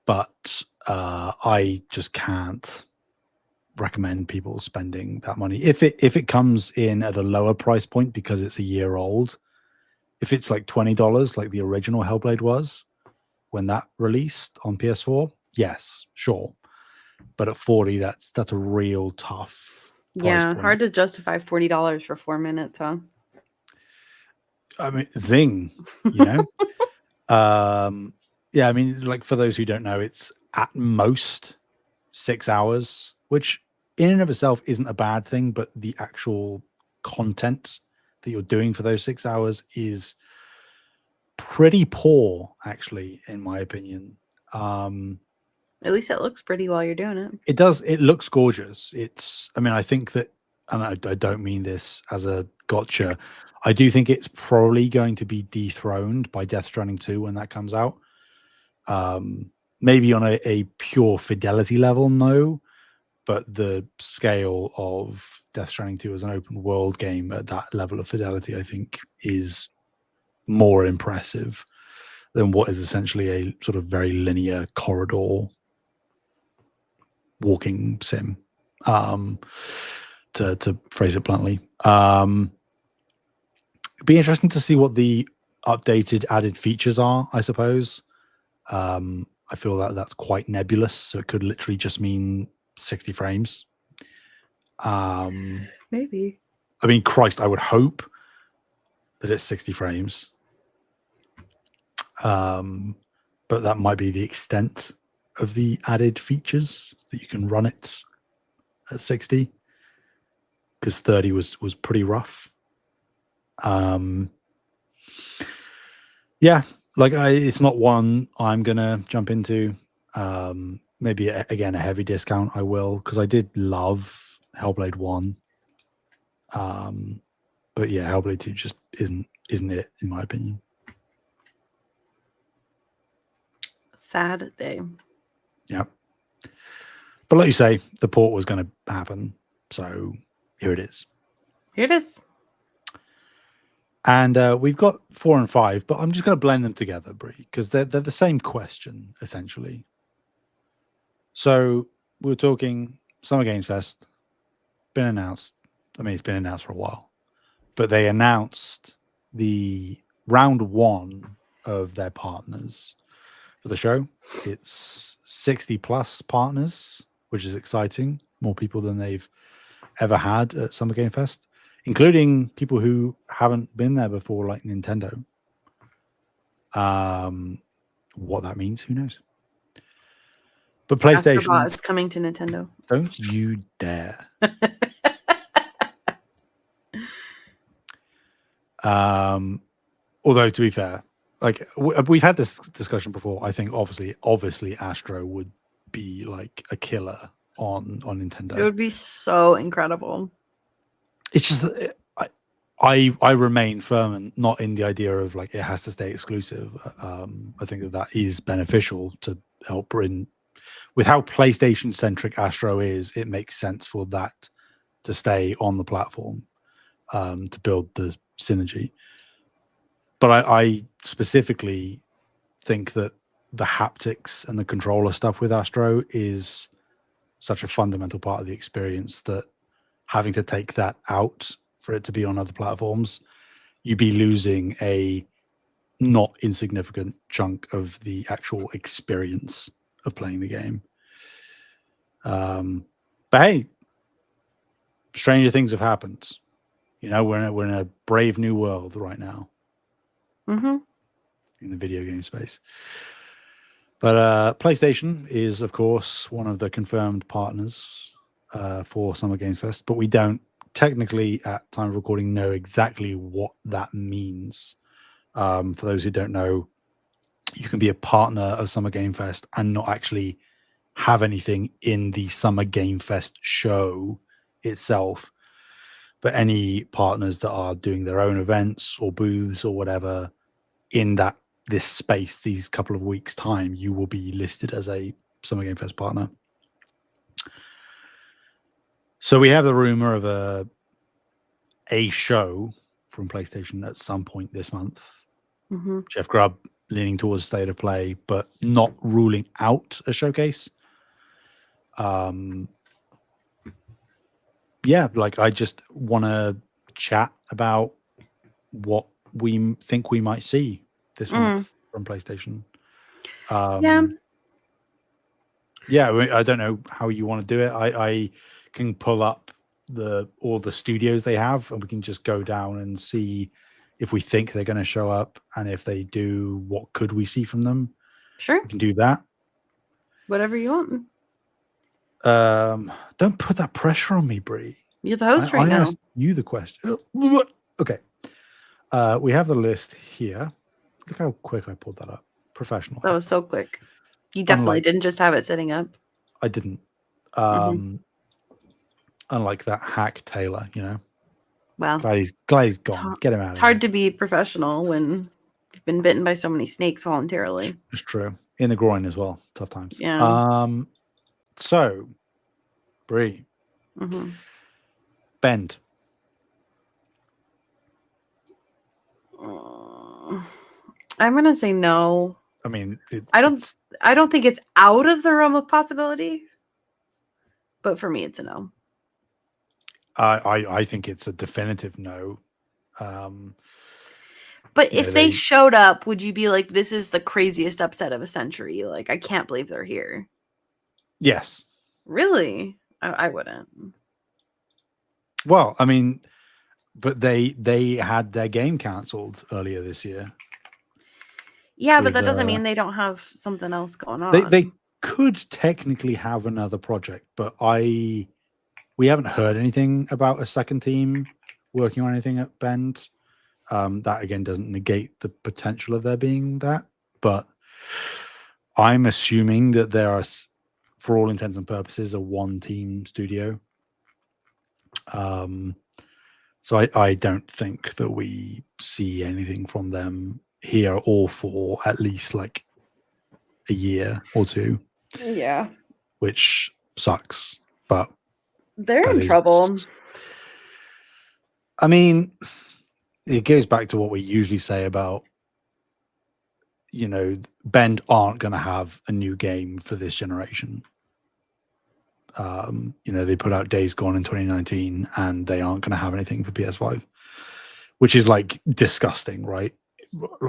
But I just can't recommend people spending that money. If it comes in at a lower price point because it's a year old, if it's like $20, like the original Hellblade was when that released on PS4, yes, sure. But at 40, that's a real tough price point. Hard to justify $40 for 4 minutes, huh? I mean, zing, you know. Yeah, I mean, like for those who don't know, it's at most 6 hours, which in and of itself isn't a bad thing, but the actual content that you're doing for those 6 hours is pretty poor, actually, in my opinion. At least it looks pretty while you're doing it. It does. It looks gorgeous. I mean, I think that, and I don't mean this as a gotcha. I do think it's probably going to be dethroned by Death Stranding 2 when that comes out. Maybe on a pure fidelity level, no. But the scale of Death Stranding 2 as an open world game at that level of fidelity, I think, is more impressive than what is essentially a sort of very linear corridor walking sim, to phrase it bluntly. It'd be interesting to see what the updated added features are, I suppose. I feel that that's quite nebulous, so it could literally just mean 60 frames. Maybe. I mean, Christ, I would hope that it's 60 frames. But that might be the extent of the added features, that you can run it at 60, because 30 was pretty rough. Yeah, like it's not one I'm gonna jump into. Maybe again a heavy discount I will, because I did love Hellblade 1. But yeah, Hellblade 2 just isn't it, in my opinion. Sad day. Yeah. But like you say, the port was going to happen. So here it is. Here it is. And we've got 4 and 5, but I'm just going to blend them together, Bree, because they're the same question, essentially. So we were talking Summer Games Fest, been announced. I mean, it's been announced for a while. But they announced the round 1 of their partners for the show. It's 60 plus partners, which is exciting. More people than they've ever had at Summer Game Fest, including people who haven't been there before, like Nintendo. What that means, who knows? But PlayStation Astrobot is coming to Nintendo. Don't you dare. Although, to be fair, like we've had this discussion before. I think obviously Astro would be like a killer on Nintendo. It would be so incredible. It's just I remain firm and not in the idea of like it has to stay exclusive. I think that is beneficial to help bring, with how PlayStation centric Astro is, it makes sense for that to stay on the platform, to build the synergy. But I specifically think that the haptics and the controller stuff with Astro is such a fundamental part of the experience that having to take that out for it to be on other platforms, you'd be losing a not insignificant chunk of the actual experience of playing the game. But hey, stranger things have happened. You know, we're in a brave new world right now Mm-hmm. in the video game space. But PlayStation is, of course, one of the confirmed partners for Summer Games Fest, but we don't technically, at time of recording, know exactly what that means. For those who don't know, you can be a partner of Summer Game Fest and not actually have anything in the Summer Game Fest show itself, but any partners that are doing their own events or booths or whatever in this space, these couple of weeks' time, you will be listed as a Summer Game Fest partner. So we have the rumor of a show from PlayStation at some point this month. Mm-hmm. Jeff Grubb leaning towards State of Play, but not ruling out a showcase. Yeah, like I just want to chat about what we think we might see this month from PlayStation. Yeah, I don't know how you want to do it. I can pull up all the studios they have, and we can just go down and see if we think they're going to show up, and if they do, what could we see from them? Sure, we can do that. Whatever you want. Don't put that pressure on me, Bree. You're the host right now. I asked you the question. Okay. We have the list here. Look how quick I pulled that up. Professional. That was so quick. You definitely didn't just have it sitting up. I didn't. Unlike that hack Taylor, you know. Well, glad he's gone. Get him out. It's hard to be professional when you've been bitten by so many snakes voluntarily. It's true. In the groin as well. Tough times. Yeah. So, Bree. Bend. I'm gonna say no. I mean, I don't think it's out of the realm of possibility, but for me, it's a no. I think it's a definitive no. But if they showed up, would you be like, this is the craziest upset of a century? Like, I can't believe they're here. Yes. Really? I wouldn't. Well, I mean, but they had their game cancelled earlier this year. Yeah, but that doesn't mean they don't have something else going on. They could technically have another project, but we haven't heard anything about a second team working on anything at Bend. That again doesn't negate the potential of there being that, but I'm assuming that there are, for all intents and purposes, a one-team studio. So I don't think that we see anything from them here or for at least like a year or two. Yeah. Which sucks, but they're in trouble. I mean, it goes back to what we usually say about, you know, Bend aren't going to have a new game for this generation. You know, they put out Days Gone in 2019 and they aren't going to have anything for PS5, which is like disgusting, right?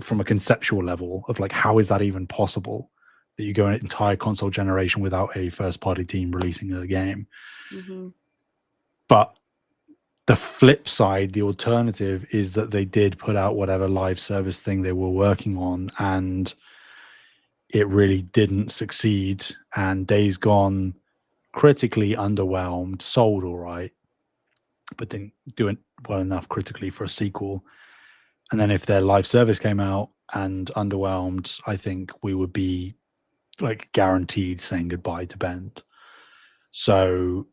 From a conceptual level of like, how is that even possible that you go an entire console generation without a first party team releasing a game? But the flip side, the alternative, is that they did put out whatever live service thing they were working on and it really didn't succeed. And Days Gone, critically underwhelmed, sold all right, but didn't do it well enough critically for a sequel. And then if their live service came out and underwhelmed, I think we would be like guaranteed saying goodbye to Bend. So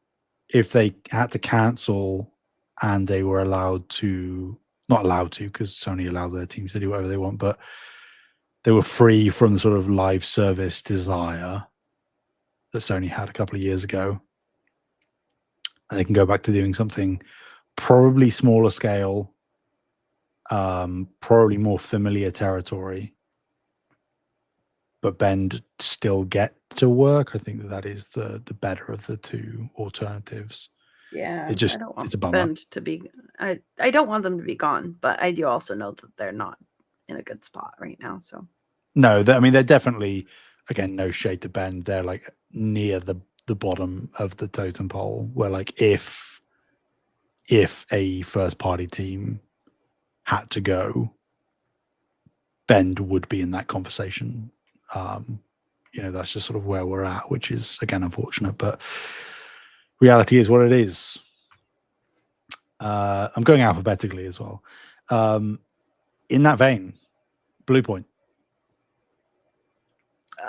if they had to cancel and they were not allowed to, because Sony allowed their teams to do whatever they want, but they were free from the sort of live service desire that Sony had a couple of years ago. And they can go back to doing something probably smaller scale, probably more familiar territory, but Bend still get to work. I think that is the better of the two alternatives. Yeah, it's a bummer. Bend to be. I don't want them to be gone, but I do also know that they're not in a good spot right now. So no, I mean, they're definitely, again, no shade to Bend. They're like near the bottom of the totem pole, where like if a first party team had to go, Bend would be in that conversation. That's just sort of where we're at, which is, again, unfortunate, but reality is what it is. I'm going alphabetically as well. In that vein, Bluepoint.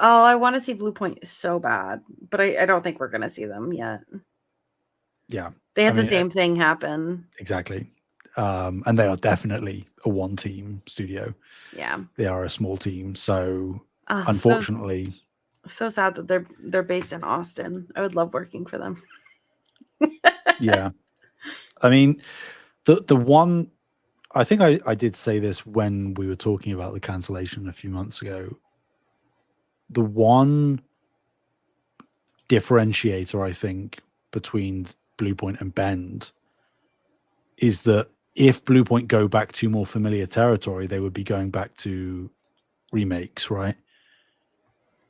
oh, I want to see Bluepoint so bad, but I don't think we're gonna see them yet. Yeah, they had the same thing happen. Exactly. And they are definitely a one-team studio. Yeah, they are a small team, so unfortunately, so sad that they're based in Austin. I would love working for them. Yeah, I mean, the one, I think I did say this when we were talking about the cancellation a few months ago. The one differentiator, I think, between Bluepoint and Bend is that if Bluepoint go back to more familiar territory, they would be going back to remakes, right?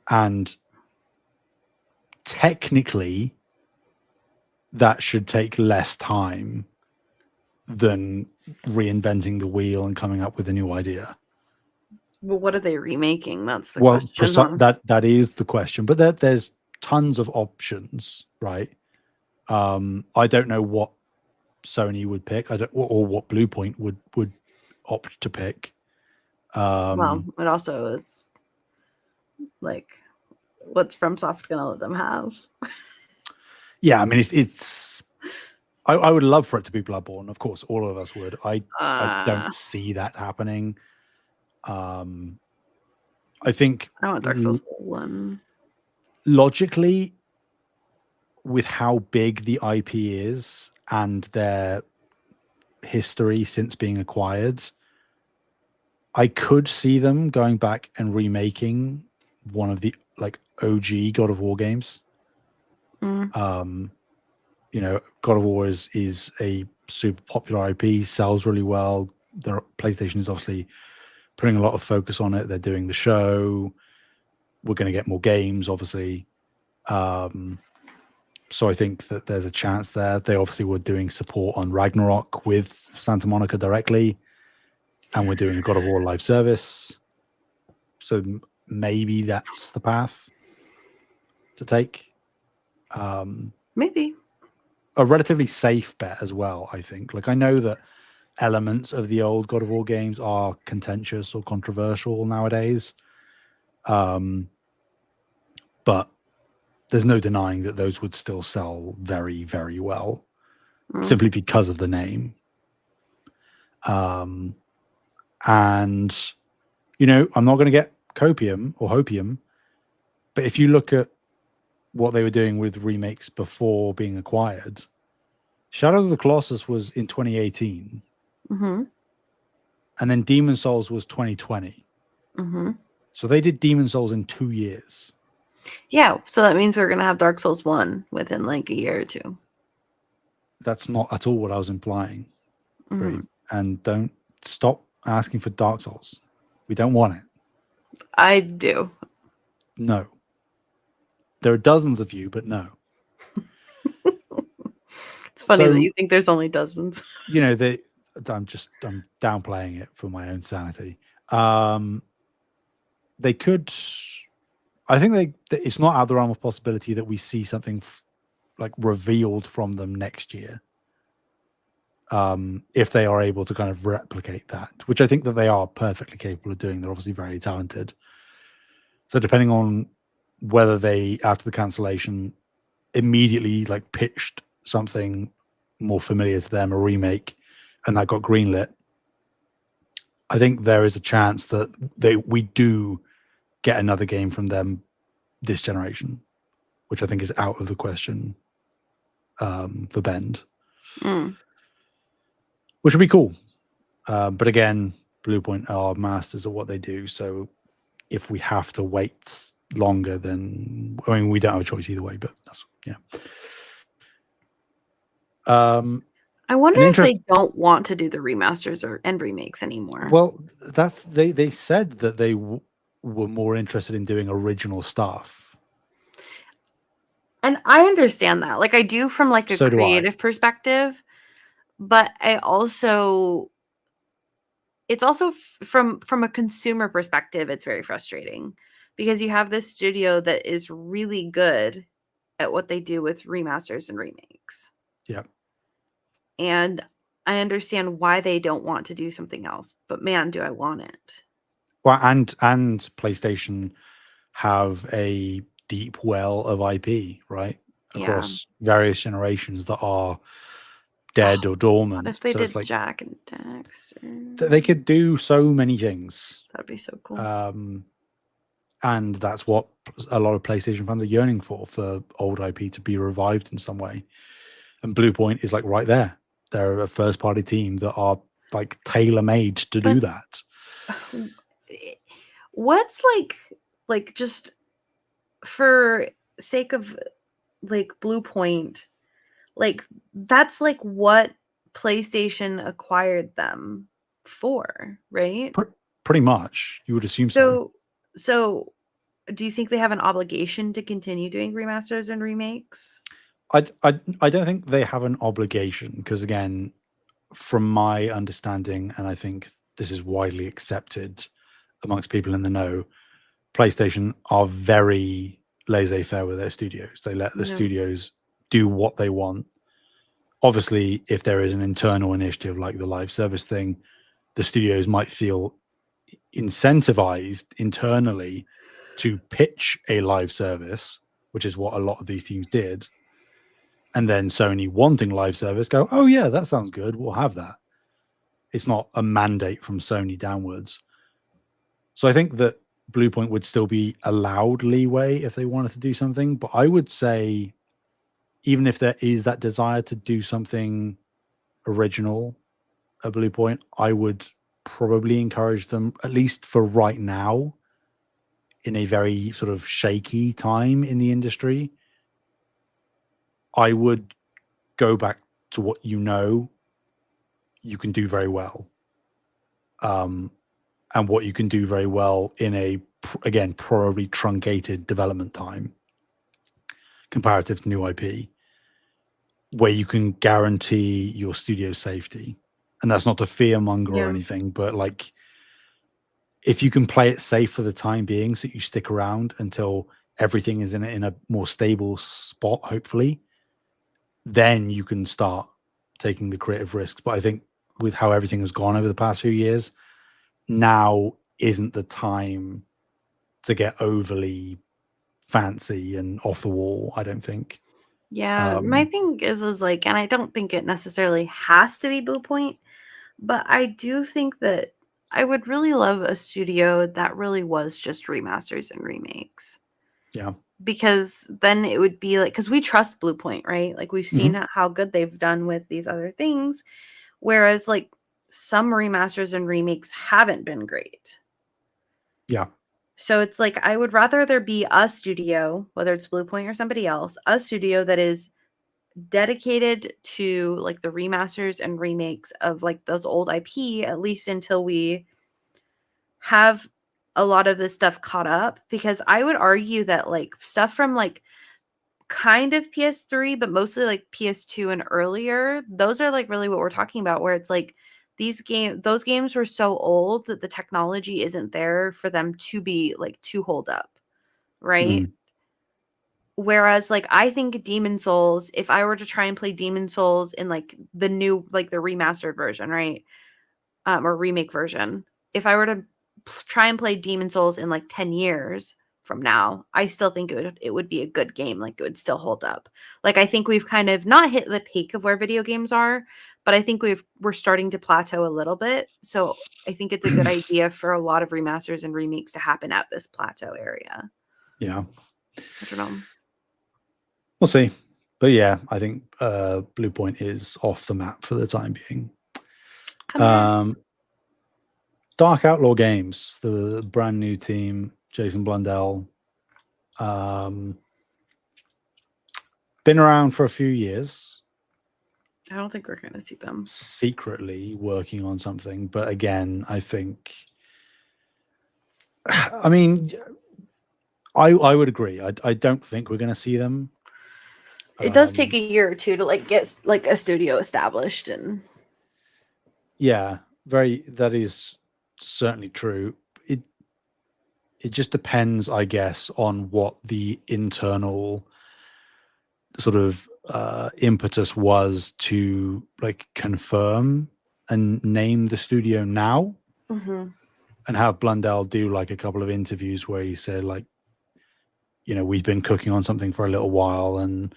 And technically, that should take less time than reinventing the wheel and coming up with a new idea. Well, what are they remaking? That's the question. That is the question. But there's tons of options, right? I don't know what Sony would pick. Or what Bluepoint would opt to pick. Well, it also is like, what's FromSoft gonna let them have? Yeah, I mean, it's. I would love for it to be Bloodborne. Of course, all of us would. I don't see that happening. I think I want Dark Souls 1. Logically, with how big the IP is and their history since being acquired, I could see them going back and remaking one of the like OG God of War games. God of War is a super popular IP, sells really well. Their PlayStation is obviously putting a lot of focus on it. They're doing the show. We're going to get more games, obviously. So I think that there's a chance there. They obviously were doing support on Ragnarok with Santa Monica directly, and we're doing a God of War live service. So maybe that's the path to take. Maybe. A relatively safe bet as well, I think. Like, I know that elements of the old God of War games are contentious or controversial nowadays. But there's no denying that those would still sell very, very well, simply because of the name. And, I'm not going to get hopium, but if you look at what they were doing with remakes before being acquired, Shadow of the Colossus was in 2018. And then Demon Souls was 2020. So they did Demon Souls in 2 years. Yeah, so that means we're going to have Dark Souls 1 within like a year or two. That's not at all what I was implying. And don't stop asking for Dark Souls. We don't want it. I do. No. There are dozens of you, but no. It's funny that you think there's only dozens. I'm downplaying it for my own sanity. They could. I think it's not out of the realm of possibility that we see something like revealed from them next year. If they are able to kind of replicate that, which I think that they are perfectly capable of doing. They're obviously very talented. So depending on whether they, after the cancellation, immediately like pitched something more familiar to them, a remake, and that got greenlit, I think there is a chance that we do get another game from them this generation, which I think is out of the question for Bend, which would be cool. But again, Bluepoint are masters of what they do. So if we have to wait longer, then we don't have a choice either way. But that's I wonder if they don't want to do the remasters and remakes anymore. Well, that's they said that they were more interested in doing original stuff. And I understand that. Like I do from like a creative perspective, but I also it's also from a consumer perspective, it's very frustrating because you have this studio that is really good at what they do with remasters and remakes. Yeah. And I understand why they don't want to do something else, but man, do I want it. Well, and PlayStation have a deep well of IP, right? Across various generations that are dead or dormant. What if they did like Jak and Daxter? They could do so many things. That'd be so cool. And that's what a lot of PlayStation fans are yearning for old IP to be revived in some way. And Bluepoint is like right there. They're a first party team that are like tailor made to do that. What's like just for sake of like Bluepoint, like that's like what PlayStation acquired them for, right? Pretty much, you would assume so. So do you think they have an obligation to continue doing remasters and remakes? I don't think they have an obligation because, again, from my understanding, and I think this is widely accepted amongst people in the know, PlayStation are very laissez-faire with their studios. They let the studios do what they want. Obviously, if there is an internal initiative like the live service thing, the studios might feel incentivized internally to pitch a live service, which is what a lot of these teams did. And then Sony wanting live service go, oh yeah, that sounds good. We'll have that. It's not a mandate from Sony downwards. So I think that Bluepoint would still be allowed leeway if they wanted to do something. But I would say, even if there is that desire to do something original at Bluepoint, I would probably encourage them, at least for right now, in a very sort of shaky time in the industry, I would go back to what you can do very well. And what you can do very well in a, again, probably truncated development time comparative to new IP, where you can guarantee your studio safety. And that's not to fearmonger or anything, but like, if you can play it safe for the time being, so you stick around until everything is in a more stable spot, hopefully, then you can start taking the creative risks. But I think with how everything has gone over the past few years, now isn't the time to get overly fancy and off the wall, I don't think. Yeah, my thing is like, and I don't think it necessarily has to be Bluepoint, but I do think that I would really love a studio that really was just remasters and remakes. Yeah. Because then it would be like, because we trust Bluepoint, right? Like we've seen how good they've done with these other things. Whereas like some remasters and remakes haven't been great. Yeah. So it's like, I would rather there be a studio, whether it's Bluepoint or somebody else, a studio that is dedicated to like the remasters and remakes of like those old IP, at least until we have a lot of this stuff caught up. Because I would argue that like stuff from like kind of PS3, but mostly like PS2 and earlier, those are like really what we're talking about, where it's like those games were so old that the technology isn't there for them to be like to hold up, right? Whereas like I think Demon Souls, if I were to try and play Demon Souls in like the new, like the remastered version, right? Or remake version, if I were to try and play Demon Souls in like 10 years from now, I still think it would be a good game. Like it would still hold up. Like I think we've kind of not hit the peak of where video games are, but I think we're starting to plateau a little bit. So I think it's a good idea for a lot of remasters and remakes to happen at this plateau area. Yeah. I don't know. We'll see. But yeah, I think Bluepoint is off the map for the time being. Dark Outlaw Games, the brand new team, Jason Blundell. Been around for a few years. I don't think we're going to see them secretly working on something. But again, I think, I mean, I would agree. I don't think we're going to see them. It does take a year or two to like get like a studio established, and yeah, that is certainly true. It just depends, I guess, on what the internal sort of impetus was to like confirm and name the studio now, and have Blundell do like a couple of interviews where he said like, we've been cooking on something for a little while and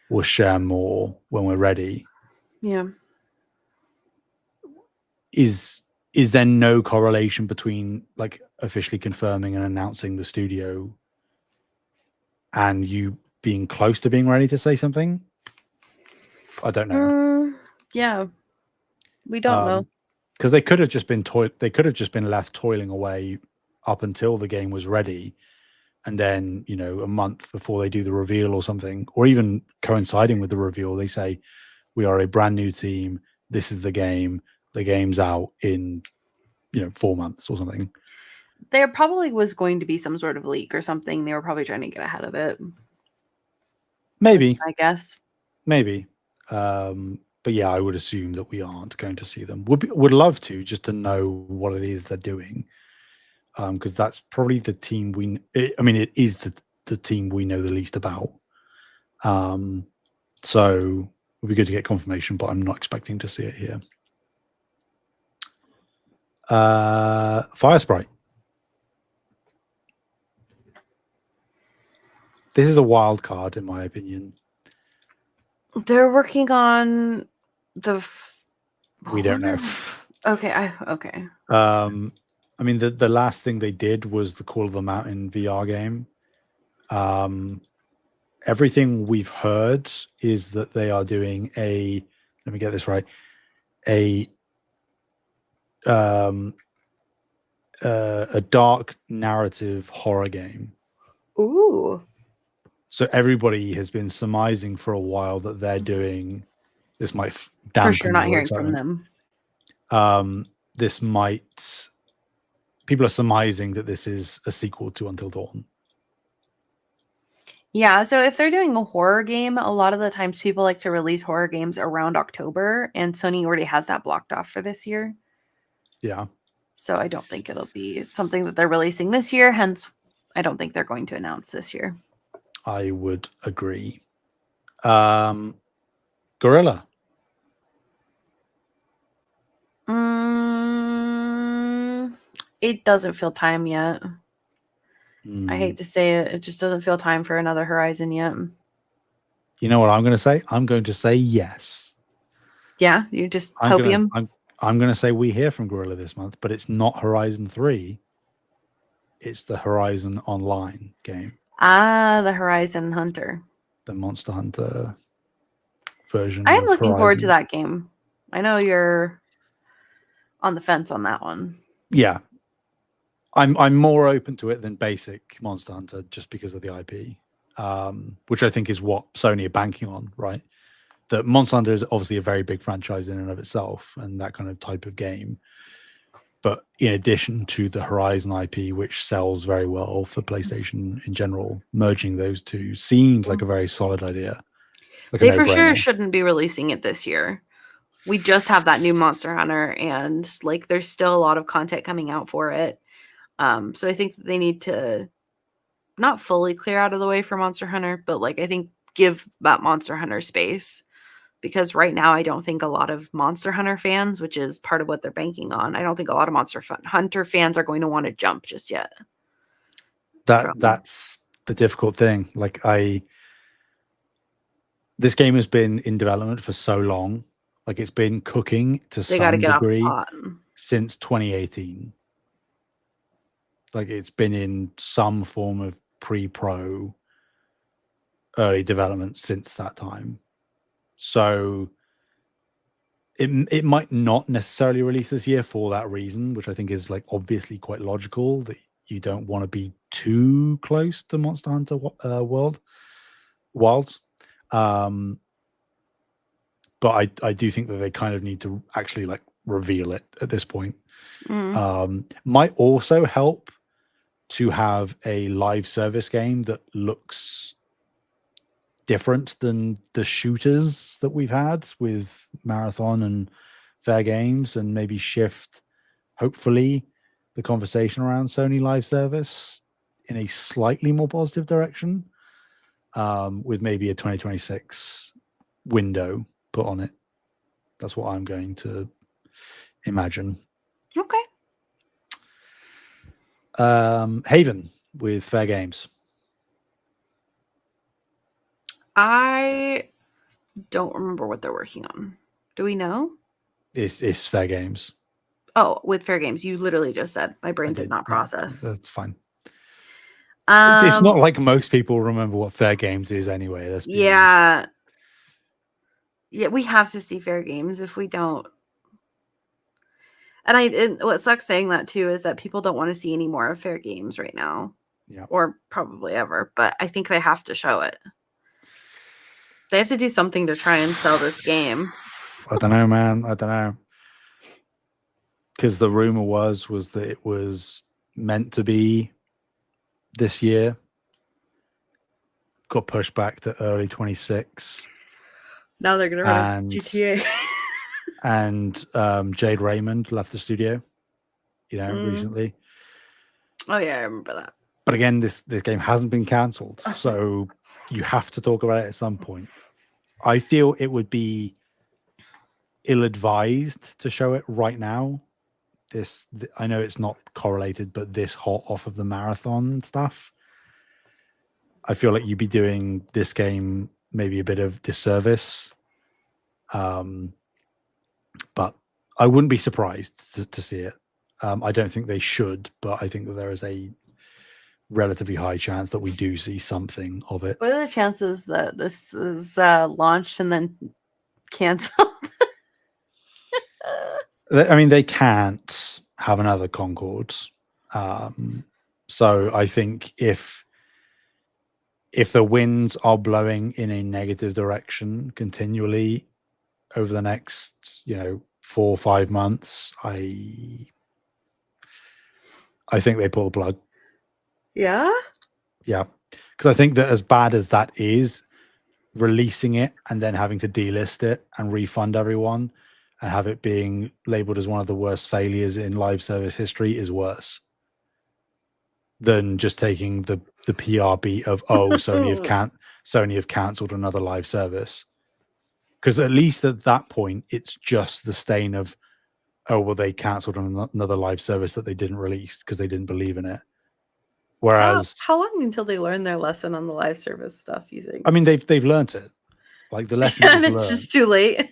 we'll share more when we're ready. Yeah. Is there no correlation between like officially confirming and announcing the studio and you being close to being ready to say something? I don't know. Yeah, we don't know, because they could have just been left toiling away up until the game was ready, and then a month before they do the reveal or something, or even coinciding with the reveal, they say we are a brand new team. This is the game. The game's out in 4 months or something. There probably was going to be some sort of leak or something. They were probably trying to get ahead of it. Maybe, I guess. maybe. But yeah, I would assume that we aren't going to see them. Would love to, just to know what it is they're doing, because that's probably the team it is the team we know the least about. So it would be good to get confirmation, but I'm not expecting to see it here. Fire Sprite. This is a wild card, in my opinion. They're working on the. We don't know. Okay. Okay. I mean, the last thing they did was the Call of the Mountain VR game. Everything we've heard is that they are doing let me get this right, a dark narrative horror game. Ooh. So everybody has been surmising for a while that they're doing this. Might dampen for sure not hearing excitement. from them. People are surmising that this is a sequel to Until Dawn. Yeah, so if they're doing a horror game, a lot of the times people like to release horror games around October, and Sony already has that blocked off for this year. Yeah. So I don't think it'll be something that they're releasing this year, hence I don't think they're going to announce this year. I would agree. Gorilla. It doesn't feel time yet. I hate to say it. It just doesn't feel time for another Horizon yet. You know what I'm going to say? I'm going to say yes. Yeah, you just hopium. I'm going to say we hear from Gorilla this month, but it's not Horizon 3. It's the Horizon Online game. The Horizon Hunter. The Monster Hunter version. I am looking forward to that game. I know you're on the fence on that one. Yeah. I'm more open to it than basic Monster Hunter just because of the IP, which I think is what Sony are banking on, right? That Monster Hunter is obviously a very big franchise in and of itself and that kind of type of game. But in addition to the Horizon IP, which sells very well for PlayStation in general, merging those two seems like a very solid idea. Like they for sure shouldn't be releasing it this year. We just have that new Monster Hunter, and like there's still a lot of content coming out for it. So I think they need to not fully clear out of the way for Monster Hunter, but like I think give that Monster Hunter space, because right now I don't think a lot of Monster Hunter fans, which is part of what they're banking on, I don't think a lot of Monster Hunter fans are going to want to jump just yet. That's the difficult thing. Like this game has been in development for so long. Like it's been cooking to some degree since 2018. Like it's been in some form of pre-pro early development since that time. So it might not necessarily release this year for that reason, which I think is like obviously quite logical, that you don't want to be too close to Monster Hunter Wilds. But but I do think that they kind of need to actually like reveal it at this point. Might also help to have a live service game that looks different than the shooters that we've had with Marathon and Fair Games, and maybe shift, hopefully, the conversation around Sony live service in a slightly more positive direction, with maybe a 2026 window put on it. That's what I'm going to imagine. Okay. Haven with Fair Games. I don't remember what they're working on. Do we know? It's Fair Games. Oh, with Fair Games. You literally just said. My brain did not process. That's fine. It's not like most people remember what Fair Games is anyway. Let's be honest. Yeah, we have to see Fair Games. If we don't, and what sucks saying that too is that people don't want to see any more of Fair Games right now. Yeah. Or probably ever, but I think they have to show it. They have to do something to try and sell this game. I don't know, man. I don't know. Because the rumor was that it was meant to be this year. Got pushed back to early 26. Now they're going to run GTA. And Jade Raymond left the studio, recently. Oh, yeah, I remember that. But again, this game hasn't been cancelled, so you have to talk about it at some point. I feel it would be ill-advised to show it right now. I know it's not correlated, but this hot off of the Marathon stuff, I feel like you'd be doing this game maybe a bit of disservice. But I wouldn't be surprised to see it. I don't think they should, but I think that there is a relatively high chance that we do see something of it. What are the chances that this is launched and then canceled? I mean, they can't have another Concord. So I think if the winds are blowing in a negative direction continually over the next, 4 or 5 months, I think they pull the plug. Yeah? Yeah. Because I think that as bad as that is, releasing it and then having to delist it and refund everyone and have it being labeled as one of the worst failures in live service history is worse than just taking the PR beat of, Sony have cancelled another live service. Because at least at that point, it's just the stain of, they cancelled another live service that they didn't release because they didn't believe in it. Whereas, how long until they learn their lesson on the live service stuff, you think? I mean, they've learned it. Like the lesson and it's just too late.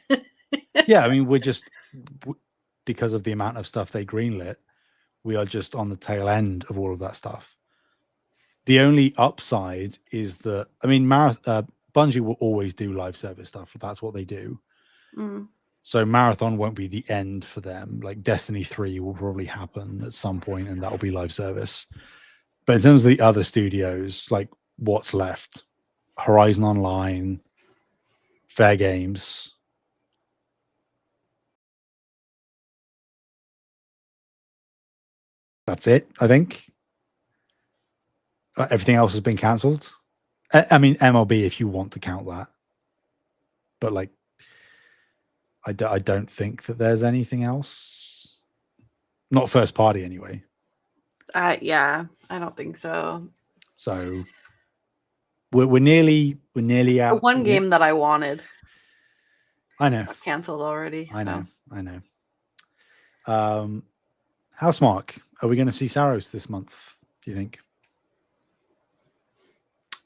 Yeah, I mean, we're just, because of the amount of stuff they greenlit, we are just on the tail end of all of that stuff. The only upside is that, I mean, Bungie will always do live service stuff. That's what they do. So Marathon won't be the end for them. Like Destiny 3 will probably happen at some point, and that will be live service. But in terms of the other studios, like what's left? Horizon Online, Fair Games. That's it, I think. Everything else has been cancelled. I mean, MLB, if you want to count that. But like, I don't think that there's anything else. Not first party, anyway. Yeah, I don't think so. So we're nearly out. The one game that I wanted, I know, got canceled already. I know. Housemarque, are we going to see Saros this month? Do you think?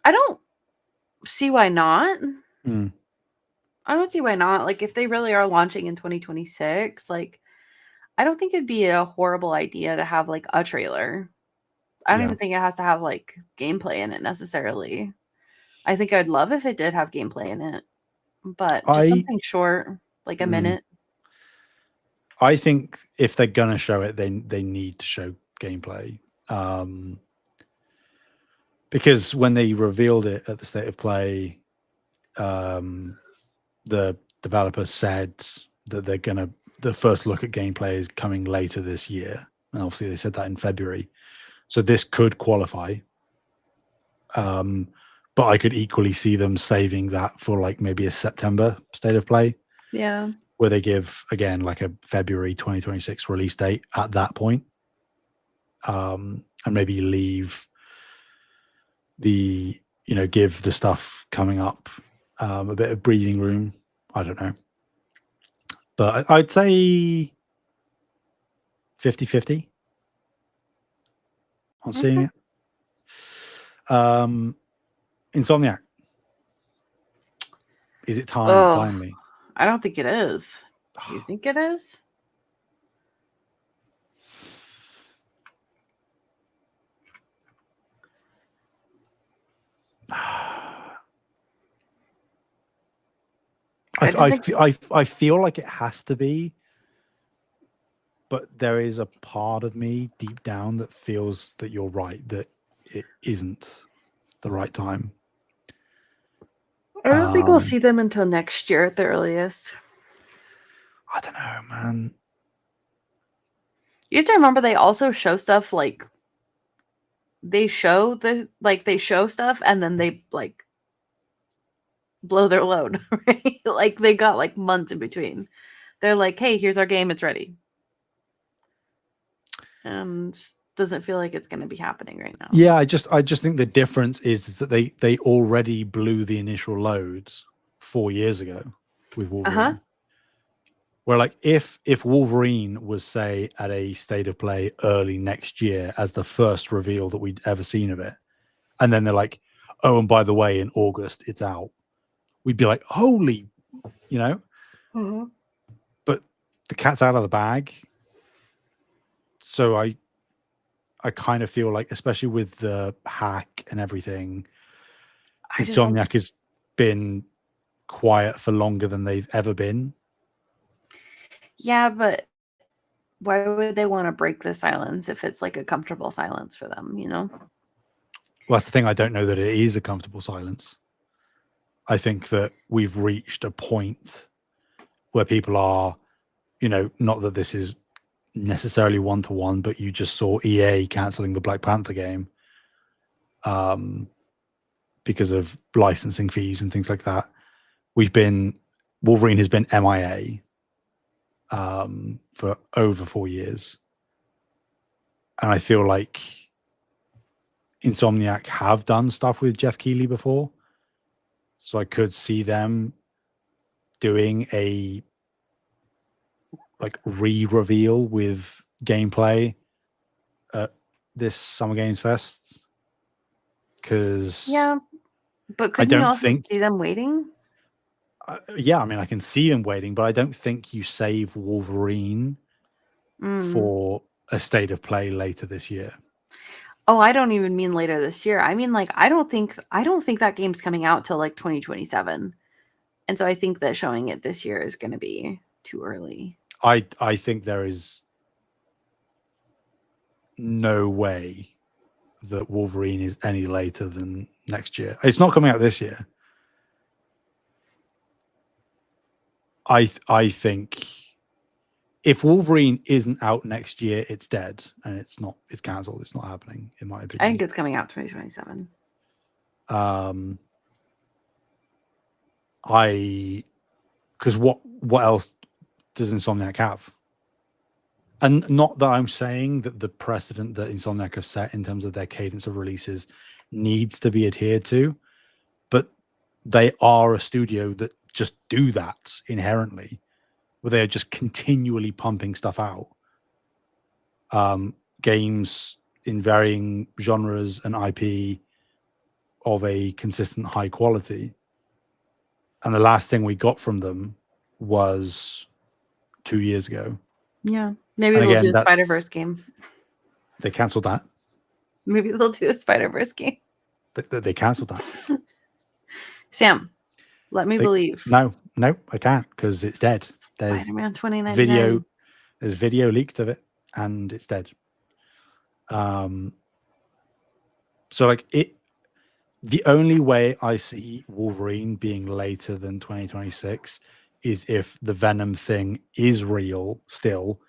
I don't see why not. I don't see why not. Like, if they really are launching in 2026, like, I don't think it'd be a horrible idea to have like a trailer. I don't even think it has to have like gameplay in it necessarily. I think I'd love if it did have gameplay in it, but just something short, like a minute. I think if they're gonna show it, they need to show gameplay. Because when they revealed it at the State of Play, the developer said that the first look at gameplay is coming later this year. And obviously they said that in February. So this could qualify. But I could equally see them saving that for like maybe a September state of play. Yeah. Where they give, again, like a February 2026 release date at that point. And maybe leave give the stuff coming up a bit of breathing room. I don't know. But I'd say 50-50 on seeing it. Insomniac. Is it time finally? I don't think it is. Do you think it is? I feel like it has to be, but there is a part of me deep down that feels that you're right, that it isn't the right time. I don't think we'll see them until next year at the earliest. I don't know, man. You have to remember they also show stuff like they show stuff and then they like blow their load, right? Like they got like months in between. They're like, hey, here's our game, it's ready. And doesn't feel like it's going to be happening right now. Yeah, I just think the difference is that they already blew the initial loads 4 years ago with Wolverine. Where like if Wolverine was, say, at a state of play early next year as the first reveal that we'd ever seen of it, and then they're like, oh, and by the way, in August it's out, we'd be like, holy, But the cat's out of the bag. So I kind of feel like, especially with the hack and everything, Insomniac has been quiet for longer than they've ever been. Yeah, but why would they want to break the silence if it's like a comfortable silence for them, Well, that's the thing. I don't know that it is a comfortable silence. I think that we've reached a point where people are, not that this is necessarily one-to-one, but you just saw EA cancelling the Black Panther game because of licensing fees and things like that. Wolverine has been MIA for over 4 years. And I feel like Insomniac have done stuff with Jeff Keighley before. So I could see them doing a like re-reveal with gameplay at this Summer Games Fest. Because but couldn't you also see them waiting? Yeah, I mean, I can see them waiting, but I don't think you save Wolverine for a state of play later this year. Oh, I don't even mean later this year. I mean, like, I don't think that game's coming out till like 2027. And so I think that showing it this year is going to be too early. I think there is no way that Wolverine is any later than next year. It's not coming out this year. I think if Wolverine isn't out next year, it's dead, and it's cancelled. It's not happening, in my opinion. I think it's coming out 2027. Because what else does Insomniac have? And not that I'm saying that the precedent that Insomniac have set in terms of their cadence of releases needs to be adhered to, but they are a studio that just do that inherently, where they're just continually pumping stuff out. Games in varying genres and IP of a consistent high quality. And the last thing we got from them was 2 years ago. Yeah. Maybe they'll do a Spider-Verse game. They cancelled that. Maybe they'll do a Spider-Verse game. They cancelled that. Sam, let me believe. No, I can't, because it's dead. There's Spider-Man 2099. There's video leaked of it, and it's dead. So like the only way I see Wolverine being later than 2026 is if the Venom thing is real still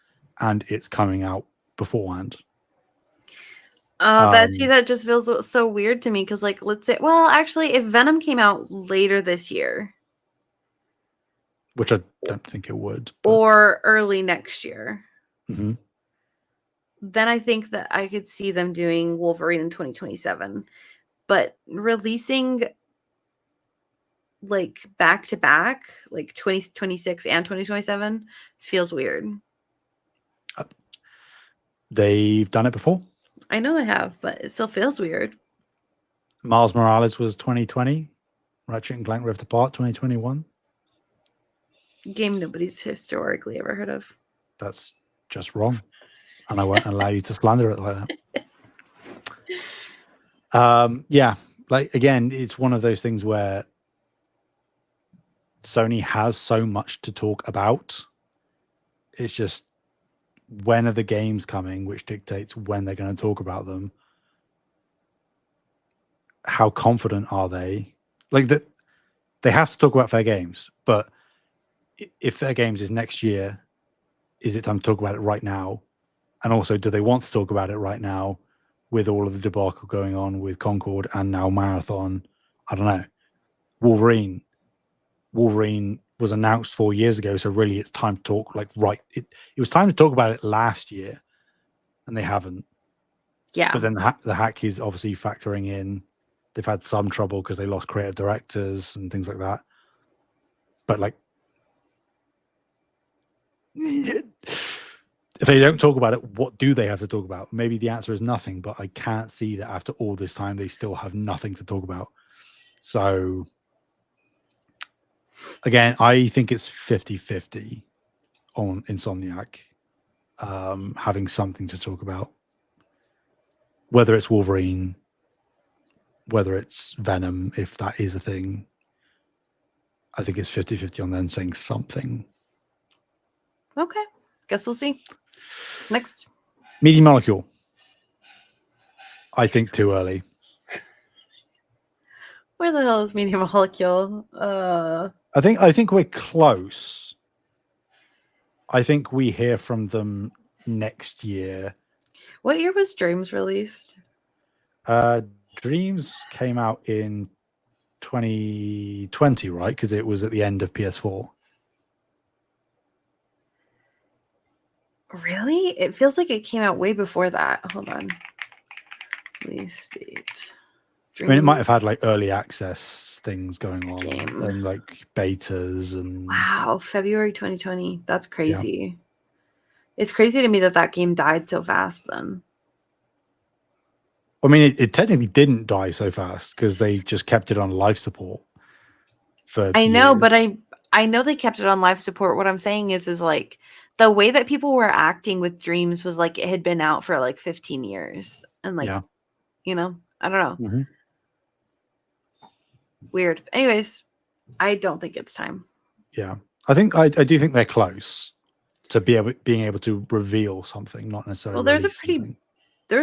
and it's coming out beforehand. That just feels so weird to me because, like, let's say, well, actually, if Venom came out later this year Which I don't think it would. But, or early next year, mm-hmm. then I think that I could see them doing Wolverine in 2027. But releasing like back to back, like 2026 and 2027, feels weird. They've done it before. I know they have, but it still feels weird. Miles Morales was 2020. Ratchet and Clank Rift Apart 2021. Game nobody's historically ever heard of. That's just wrong. And I won't allow you to slander it like that. Yeah, like again, it's one of those things where Sony has so much to talk about. It's just when are the games coming, which dictates when they're going to talk about them. How confident are they? Like that, they have to talk about Fair Games, but if Fair Games is next year, is it time to talk about it right now? And also, do they want to talk about it right now with all of the debacle going on with Concord and now Marathon? I don't know. Wolverine was announced 4 years ago, so really it's time to talk like right. It was time to talk about it last year, and they haven't. Yeah. But then the hack is obviously factoring in. They've had some trouble because they lost creative directors and things like that. But like, if they don't talk about it, what do they have to talk about? Maybe the answer is nothing, but I can't see that after all this time, they still have nothing to talk about. So again, I think it's 50-50 on Insomniac having something to talk about. Whether it's Wolverine, whether it's Venom, if that is a thing, I think it's 50-50 on them saying something. Okay. Guess we'll see. Next. Media Molecule. I think too early. Where the hell is Media Molecule? I think we're close. I think we hear from them next year. What year was Dreams released? Dreams came out in 2020, right? Because it was at the end of PS4. Really? It feels like it came out way before that. Hold on. Release date. I mean, it might have had like early access things going on Game. and like betas and. Wow, February 2020. That's crazy. Yeah. It's crazy to me that game died so fast then. I mean, it technically didn't die so fast because they just kept it on life support for I know, years. but I know they kept it on life support. What I'm saying is like the way that people were acting with Dreams was like it had been out for like 15 years. And like, you know, I don't know. Mm-hmm. Weird. Anyways, I don't think it's time. Yeah. I do think they're close to being able to reveal something, not necessarily. Well, there's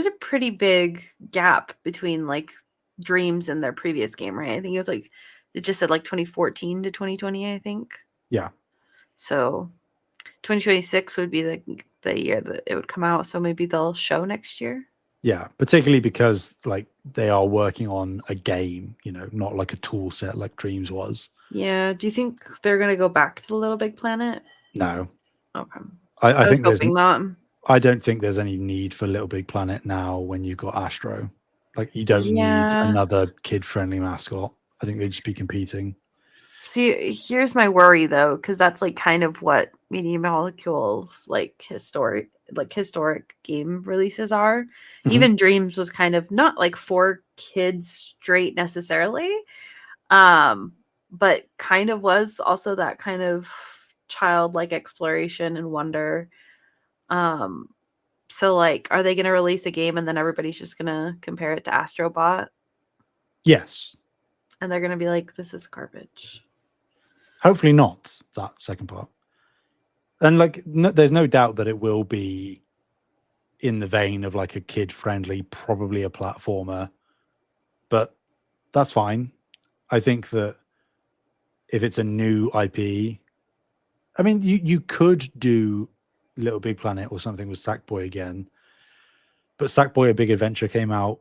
a pretty big gap between like Dreams and their previous game, right? I think it was like it just said like 2014 to 2020, I think. Yeah. So 2026 would be the year that it would come out. So maybe they'll show next year. Yeah, particularly because like they are working on a game, you know, not like a tool set like Dreams was. Yeah. Do you think they're gonna go back to the Little Big Planet? No. Okay. I think hoping not. I don't think there's any need for Little Big Planet now when you've got Astro. Like you don't need another kid-friendly mascot. I think they'd just be competing. See, here's my worry though, because that's like kind of what Media Molecule's like historic game releases are. Mm-hmm. Even Dreams was kind of not like for kids straight necessarily, but kind of was also that kind of childlike exploration and wonder. So like, are they going to release a game and then everybody's just going to compare it to Astrobot? Yes. And they're going to be like, this is garbage. Hopefully not that second part. And like, there's no doubt that it will be in the vein of like a kid-friendly, probably a platformer, but that's fine. I think that if it's a new IP, I mean, you could do Little Big Planet or something with Sackboy again, but Sackboy: A Big Adventure came out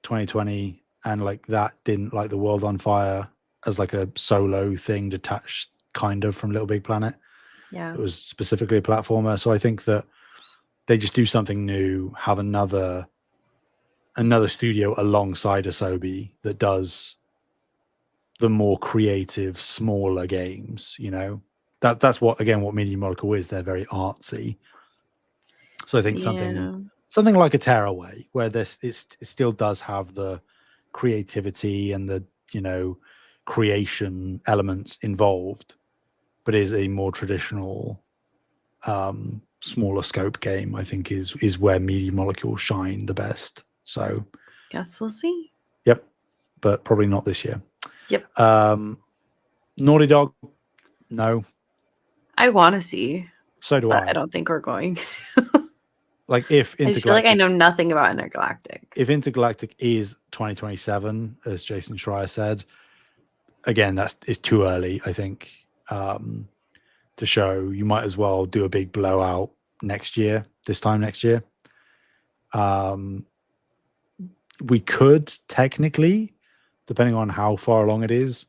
2020, and like that didn't light the world on fire as like a solo thing detached kind of from Little Big Planet. Yeah. It was specifically a platformer. So I think that they just do something new, have another studio alongside Asobi that does the more creative, smaller games. You know, that's what Media Molecule is. They're very artsy. So I think something like a Tearaway, where it still does have the creativity and the, you know, creation elements involved, but is a more traditional, smaller scope game, I think is where Media Molecule shine the best. So guess we'll see. Yep, but probably not this year. Yep. Naughty Dog, no. I want to see. So do but I. I don't think we're going. Like if I just feel like I know nothing about Intergalactic. If Intergalactic is 2027, as Jason Schreier said, again, it's too early, I think, to show. You might as well do a big blowout this time next year. We could technically, depending on how far along it is,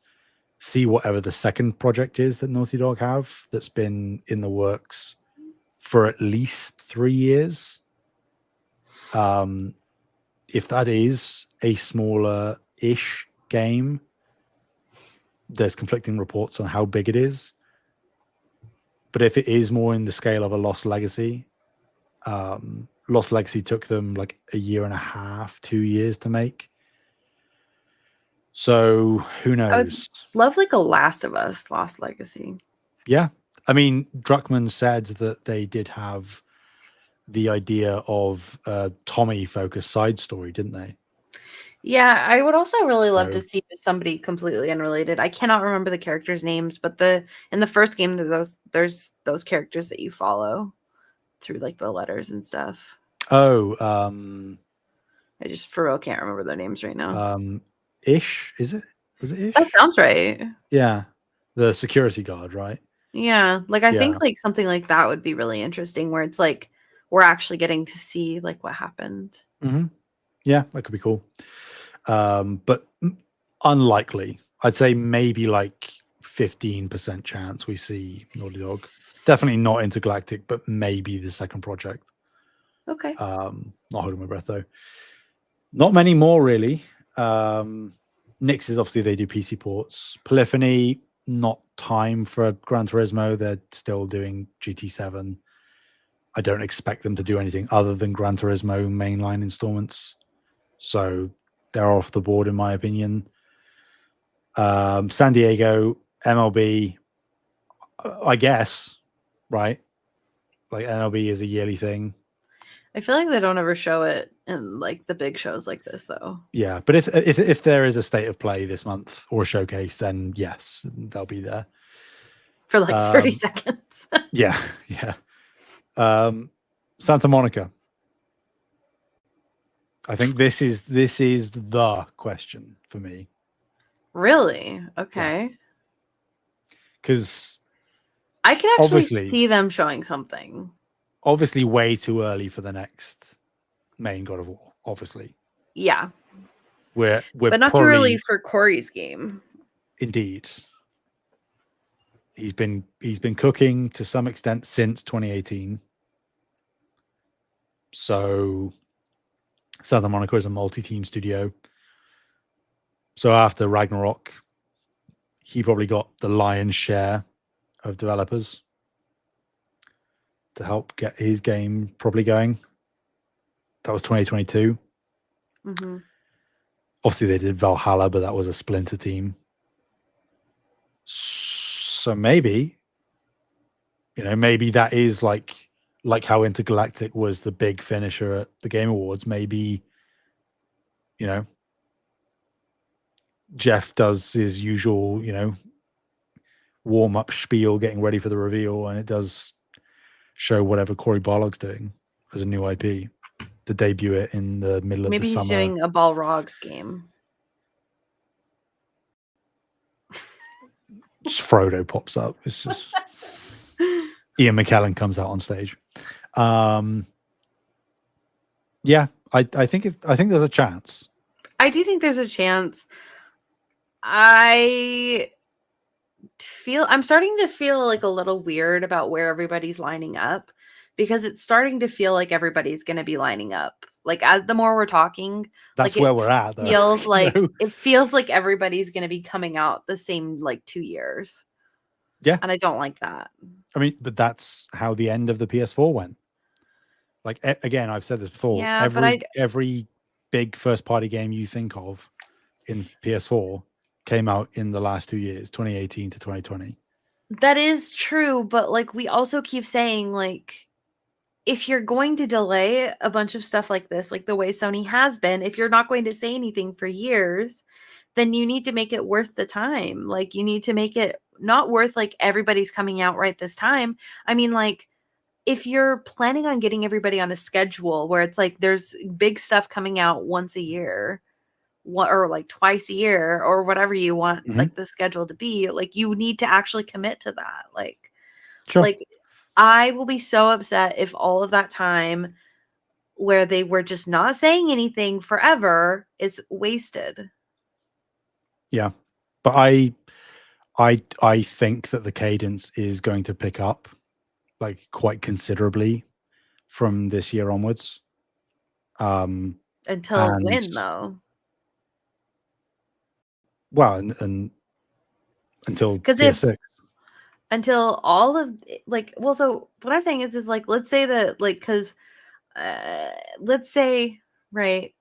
see whatever the second project is that Naughty Dog have that's been in the works for at least 3 years. If that is a smaller-ish game, there's conflicting reports on how big it is. But if it is more in the scale of a Lost Legacy, Lost Legacy took them like a year and a half, 2 years to make. So who knows? I would love like a Last of Us Lost Legacy. Yeah. I mean, Druckmann said that they did have the idea of a Tommy-focused side story, didn't they? Yeah, I would also really love to see somebody completely unrelated. I cannot remember the characters' names, but in the first game, there's those characters that you follow through like the letters and stuff. Oh, I just for real can't remember their names right now. Ish, is it? Was it Ish? That sounds right. Yeah, the security guard, right? Yeah, like I think like something like that would be really interesting, where it's like we're actually getting to see like what happened. Mm-hmm. Yeah, that could be cool. But unlikely. I'd say maybe like 15% chance we see Naughty Dog. Definitely not Intergalactic, but maybe the second project. Okay. Not holding my breath though. Not many more really. Nix is obviously they do PC ports. Polyphony, not time for Gran Turismo. They're still doing GT7. I don't expect them to do anything other than Gran Turismo mainline installments. So they're off the board, in my opinion. San Diego, MLB, I guess, right? Like MLB is a yearly thing. I feel like they don't ever show it in like the big shows like this, though. Yeah, but if there is a state of play this month or a showcase, then yes, they'll be there for like 30 seconds. yeah. Santa Monica. I think this is the question for me. Really? Okay. Because I can actually see them showing something. Obviously, way too early for the next main God of War. Obviously. Yeah. We're but not too early for Corey's game. Indeed. He's been cooking to some extent since 2018. So Santa Monica is a multi-team studio. So after Ragnarok, he probably got the lion's share of developers to help get his game probably going. That was 2022. Mm-hmm. Obviously, they did Valhalla, but that was a splinter team. So maybe, maybe that is like how Intergalactic was the big finisher at the Game Awards. Maybe, Jeff does his usual, warm-up spiel, getting ready for the reveal, and it does show whatever Cory Barlog's doing as a new IP to debut it in the middle of the summer. Maybe he's doing a Balrog game. Just Frodo pops up. It's just Ian McKellen comes out on stage. Yeah, I think there's a chance. I do think there's a chance. I'm starting to feel like a little weird about where everybody's lining up, because it's starting to feel like everybody's going to be lining up. Like, as the more we're talking, That's like where we're at, though. feels like No? it feels like everybody's going to be coming out the same like 2 years. Yeah. And I don't like that. I mean, but that's how the end of the PS4 went. Like, again, I've said this before. Yeah, but every big first party game you think of in PS4 came out in the last 2 years, 2018 to 2020. that is true, but like we also keep saying, like, if you're going to delay a bunch of stuff like this, like the way Sony has been, if you're not going to say anything for years, then you need to make it worth the time. Like, you need to make it not worth like everybody's coming out right this time. I mean, like, if you're planning on getting everybody on a schedule where it's like there's big stuff coming out once a year, or like twice a year, or whatever you want like the schedule to be, like, you need to actually commit to that. Sure. Like, I will be so upset if all of that time where they were just not saying anything forever is wasted. Yeah. But I think that the cadence is going to pick up like quite considerably from this year onwards. Until when, though? Well, and until Because PS6. until all of like, well, so what I'm saying is like, let's say that, like, because let's say, right,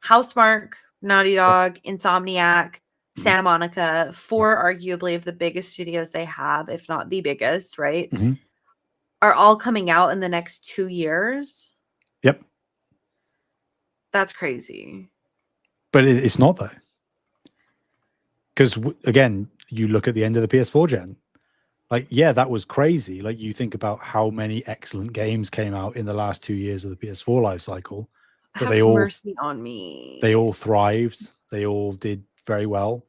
Housemarque, Naughty Dog, Insomniac, Santa Monica, four arguably of the biggest studios they have, if not the biggest, right, are all coming out in the next 2 years. Yep. That's crazy. But it's not, though. Because, again, you look at the end of the PS4 gen. Like, yeah, that was crazy. Like, you think about how many excellent games came out in the last 2 years of the PS4 life cycle. But Have mercy on me. They all thrived. They all did very well.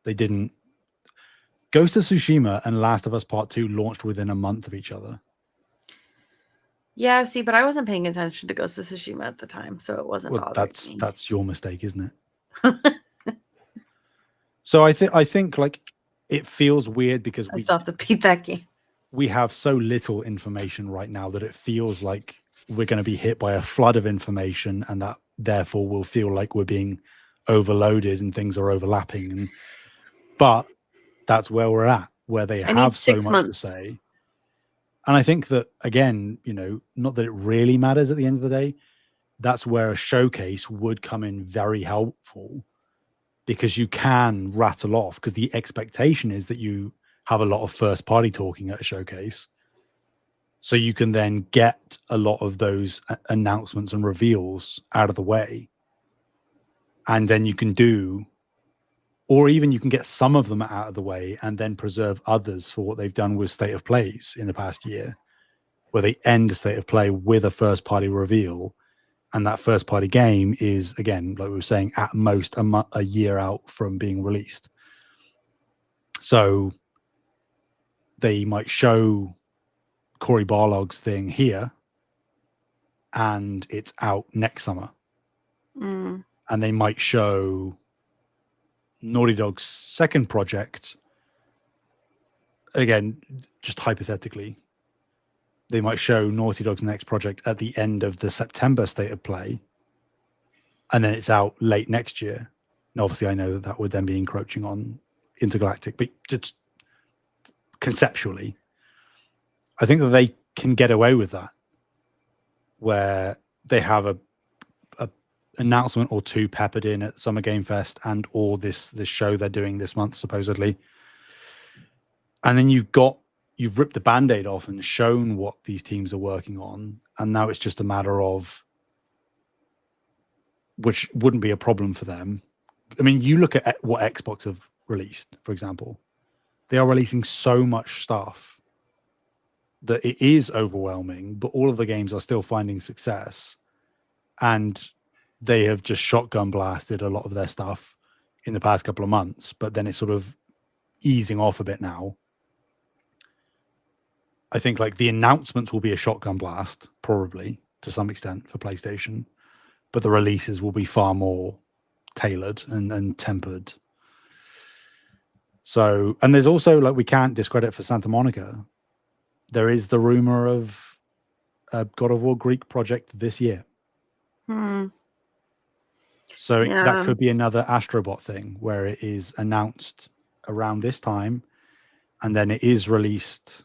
They didn't. Ghost of Tsushima and Last of Us Part 2 launched within a month of each other. Yeah, see, but I wasn't paying attention to Ghost of Tsushima at the time, so it wasn't bothering me. That's your mistake, isn't it? So I think like it feels weird because I still have to beat that game. We have so little information right now that it feels like we're going to be hit by a flood of information, and that therefore we'll feel like we're being overloaded and things are overlapping. But that's where we're at, where they have so much to say. And I think that, again, you know, not that it really matters at the end of the day, that's where a showcase would come in very helpful, because you can rattle off, because the expectation is that you have a lot of first party talking at a showcase. So you can then get a lot of those announcements and reveals out of the way. And then you can do, or even you can get some of them out of the way and then preserve others for what they've done with State of Plays in the past year, where they end a State of Play with a first party reveal. And that first party game is, again, like we were saying, at most a year out from being released. So they might show Cory Barlog's thing here and it's out next summer. And they might show Naughty Dog's second project, again, just hypothetically, they might show Naughty Dog's next project at the end of the September State of Play, and then it's out late next year. And obviously, I know that would then be encroaching on Intergalactic, but just conceptually, I think that they can get away with that, where they have a announcement or two peppered in at Summer Game Fest and or this show they're doing this month, supposedly. And then you've ripped the Band-Aid off and shown what these teams are working on. And now it's just a matter of, which wouldn't be a problem for them. I mean, you look at what Xbox have released, for example. They are releasing so much stuff that it is overwhelming, but all of the games are still finding success. And they have just shotgun blasted a lot of their stuff in the past couple of months, but then it's sort of easing off a bit now. I think like the announcements will be a shotgun blast, probably to some extent for PlayStation, but the releases will be far more tailored and tempered. So, and there's also like, we can't discredit for Santa Monica. There is the rumor of a God of War Greek project this year. So that could be another Astrobot thing where it is announced around this time and then it is released.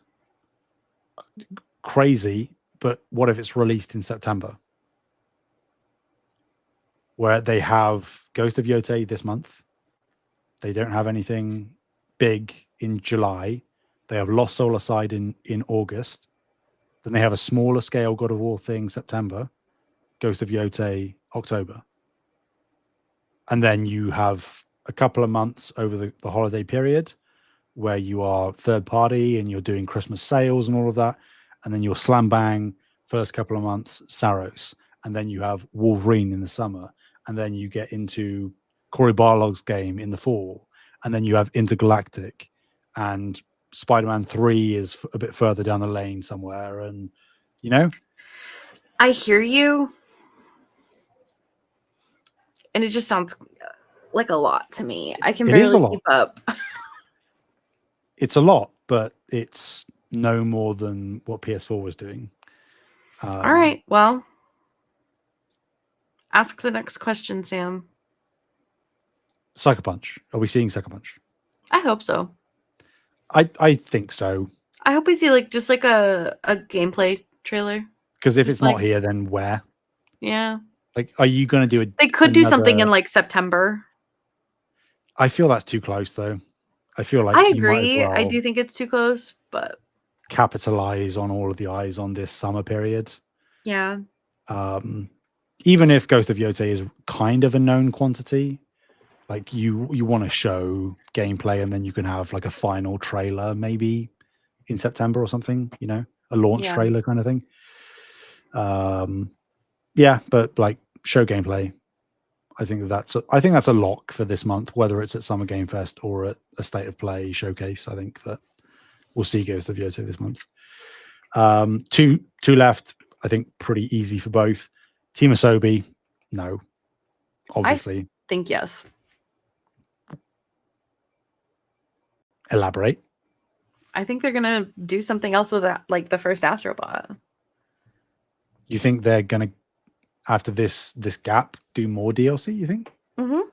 Crazy, but what if it's released in September? Where they have Ghost of Yotei this month. They don't have anything big in July. They have Lost Soul Aside in August. Then they have a smaller scale God of War thing September. Ghost of Yotei October. And then you have a couple of months over the holiday period where you are third party and you're doing Christmas sales and all of that. And then you're slam bang first couple of months Saros. And then you have Wolverine in the summer. And then you get into Cory Barlog's game in the fall. And then you have Intergalactic. And Spider-Man 3 is a bit further down the lane somewhere. And, you know? I hear you. And it just sounds like a lot to me. I can barely keep up. It's a lot, but it's no more than what PS4 was doing. All right. Well, ask the next question, Sam. Sucker Punch. Are we seeing Sucker Punch? I hope so. I think so. I hope we see like just like a gameplay trailer. Because if it's not here, then where? Yeah. Like, are you going to do it? They could do something in like September. I feel that's too close, though. I feel like I agree. I do think it's too close, but capitalize on all of the eyes on this summer period. Yeah. Even if Ghost of Yotei is kind of a known quantity, like you want to show gameplay and then you can have like a final trailer maybe in September or something, you know, a launch trailer kind of thing. Yeah, but like show gameplay. I think that's a lock for this month, whether it's at Summer Game Fest or at a State of Play showcase. I think that we'll see Ghost of Yotei this month. Two left. I think pretty easy for both. Team Asobi, no, obviously. I think yes. Elaborate. I think they're gonna do something else with that, like the first Astrobot. You think they're gonna, after this gap, do more DLC? You think? Mm-hmm.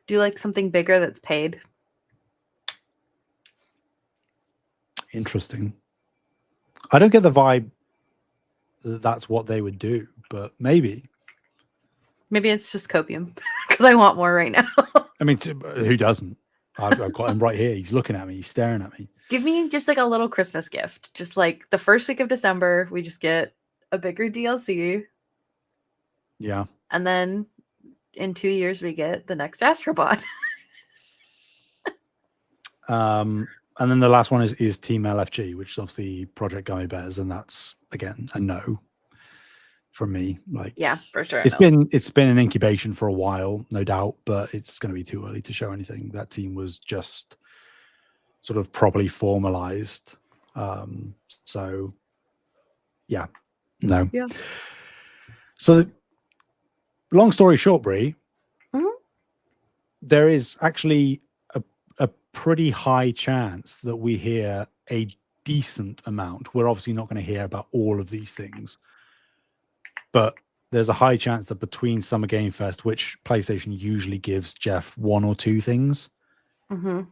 Do like something bigger that's paid. Interesting. I don't get the vibe that that's what they would do, but maybe. Maybe it's just copium because I want more right now. I mean, who doesn't? I've got him right here. He's looking at me. He's staring at me. Give me just like a little Christmas gift. Just like the first week of December, we just get a bigger DLC. Yeah. And then in 2 years, we get the next Astrobot. And then the last one is Team LFG, which is obviously Project Gummy Bears, and that's again a no from me. Like, yeah, for sure. It's been an incubation for a while, no doubt, but it's going to be too early to show anything. That team was just sort of properly formalized. So yeah, no. Yeah. So long story short, Bree, mm-hmm. There is actually a pretty high chance that we hear a decent amount. We're obviously not going to hear about all of these things, but there's a high chance that between Summer Game Fest, which PlayStation usually gives Jeff 1 or 2 things, mm-hmm.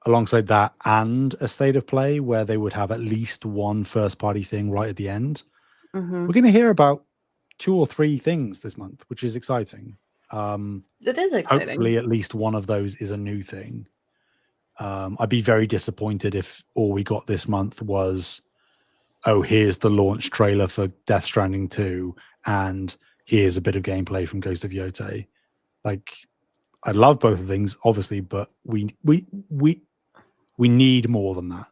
alongside that and a State of Play where they would have at least one first-party thing right at the end, mm-hmm. we're going to hear about 2 or 3 things this month, which is exciting. It is exciting. Hopefully at least one of those is a new thing. I'd be very disappointed if all we got this month was, oh, here's the launch trailer for Death Stranding 2, and here's a bit of gameplay from Ghost of Yotei. Like, I love both of things, obviously, but we need more than that.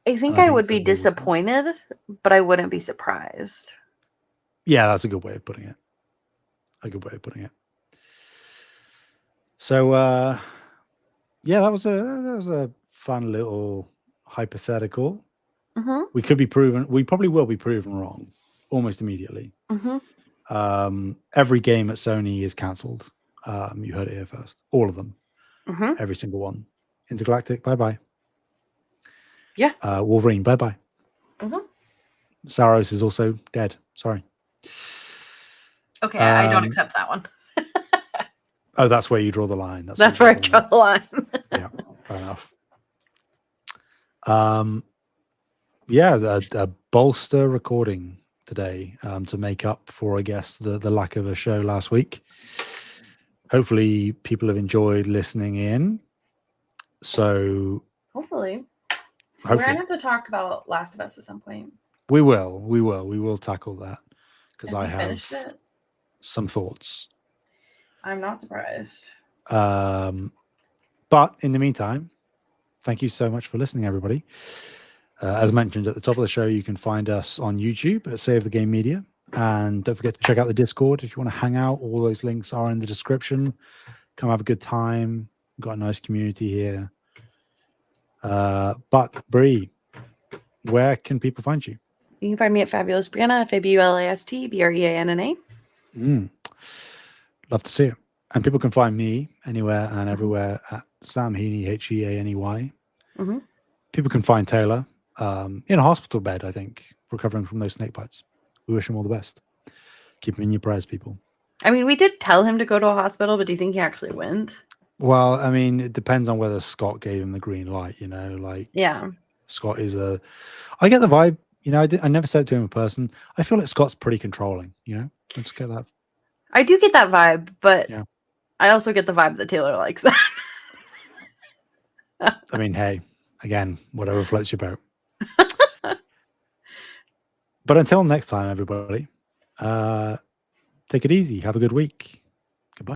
I think I would be disappointed, but I wouldn't be surprised. Yeah, that's a good way of putting it. So Yeah, that was a fun little hypothetical. Mm-hmm. We could be proven. We probably will be proven wrong almost immediately. Mm-hmm. Every game at Sony is cancelled. You heard it here first. All of them. Mm-hmm. Every single one. Intergalactic, bye bye. Yeah. Wolverine, bye bye. Mm-hmm. Saros is also dead. Sorry. Okay, I don't accept that one. Oh, that's where you draw the line. That's where I draw the line. Yeah, fair enough. Yeah, a bolster recording today to make up for, I guess, the lack of a show last week. Hopefully, people have enjoyed listening in. So, Hopefully. We're gonna have to talk about Last of Us at some point. We will tackle that because I have some thoughts. I'm not surprised. But in the meantime, thank you so much for listening, everybody. As mentioned at the top of the show, you can find us on YouTube at Save the Game Media. And don't forget to check out the Discord if you want to hang out. All those links are in the description. Come have a good time. We've got a nice community here. But Bree, where can people find you? You can find me at Fabulous Brianna, FABULAST BREANNA. Love to see it. And people can find me anywhere and everywhere at Sam Heaney, HEANEY. Mm-hmm. People can find Taylor in a hospital bed, I think, recovering from those snake bites. We wish him all the best. Keep him in your prayers, people. I mean, we did tell him to go to a hospital, but do you think he actually went? Well, I mean, it depends on whether Scott gave him the green light, you know, like, yeah, Scott is I get the vibe, you know, I never said it to him in person. I feel like Scott's pretty controlling, you know, let's get that. I do get that vibe, but yeah. I also get the vibe that Taylor likes that. I mean, hey, again, whatever floats your boat. But until next time, everybody, take it easy. Have a good week.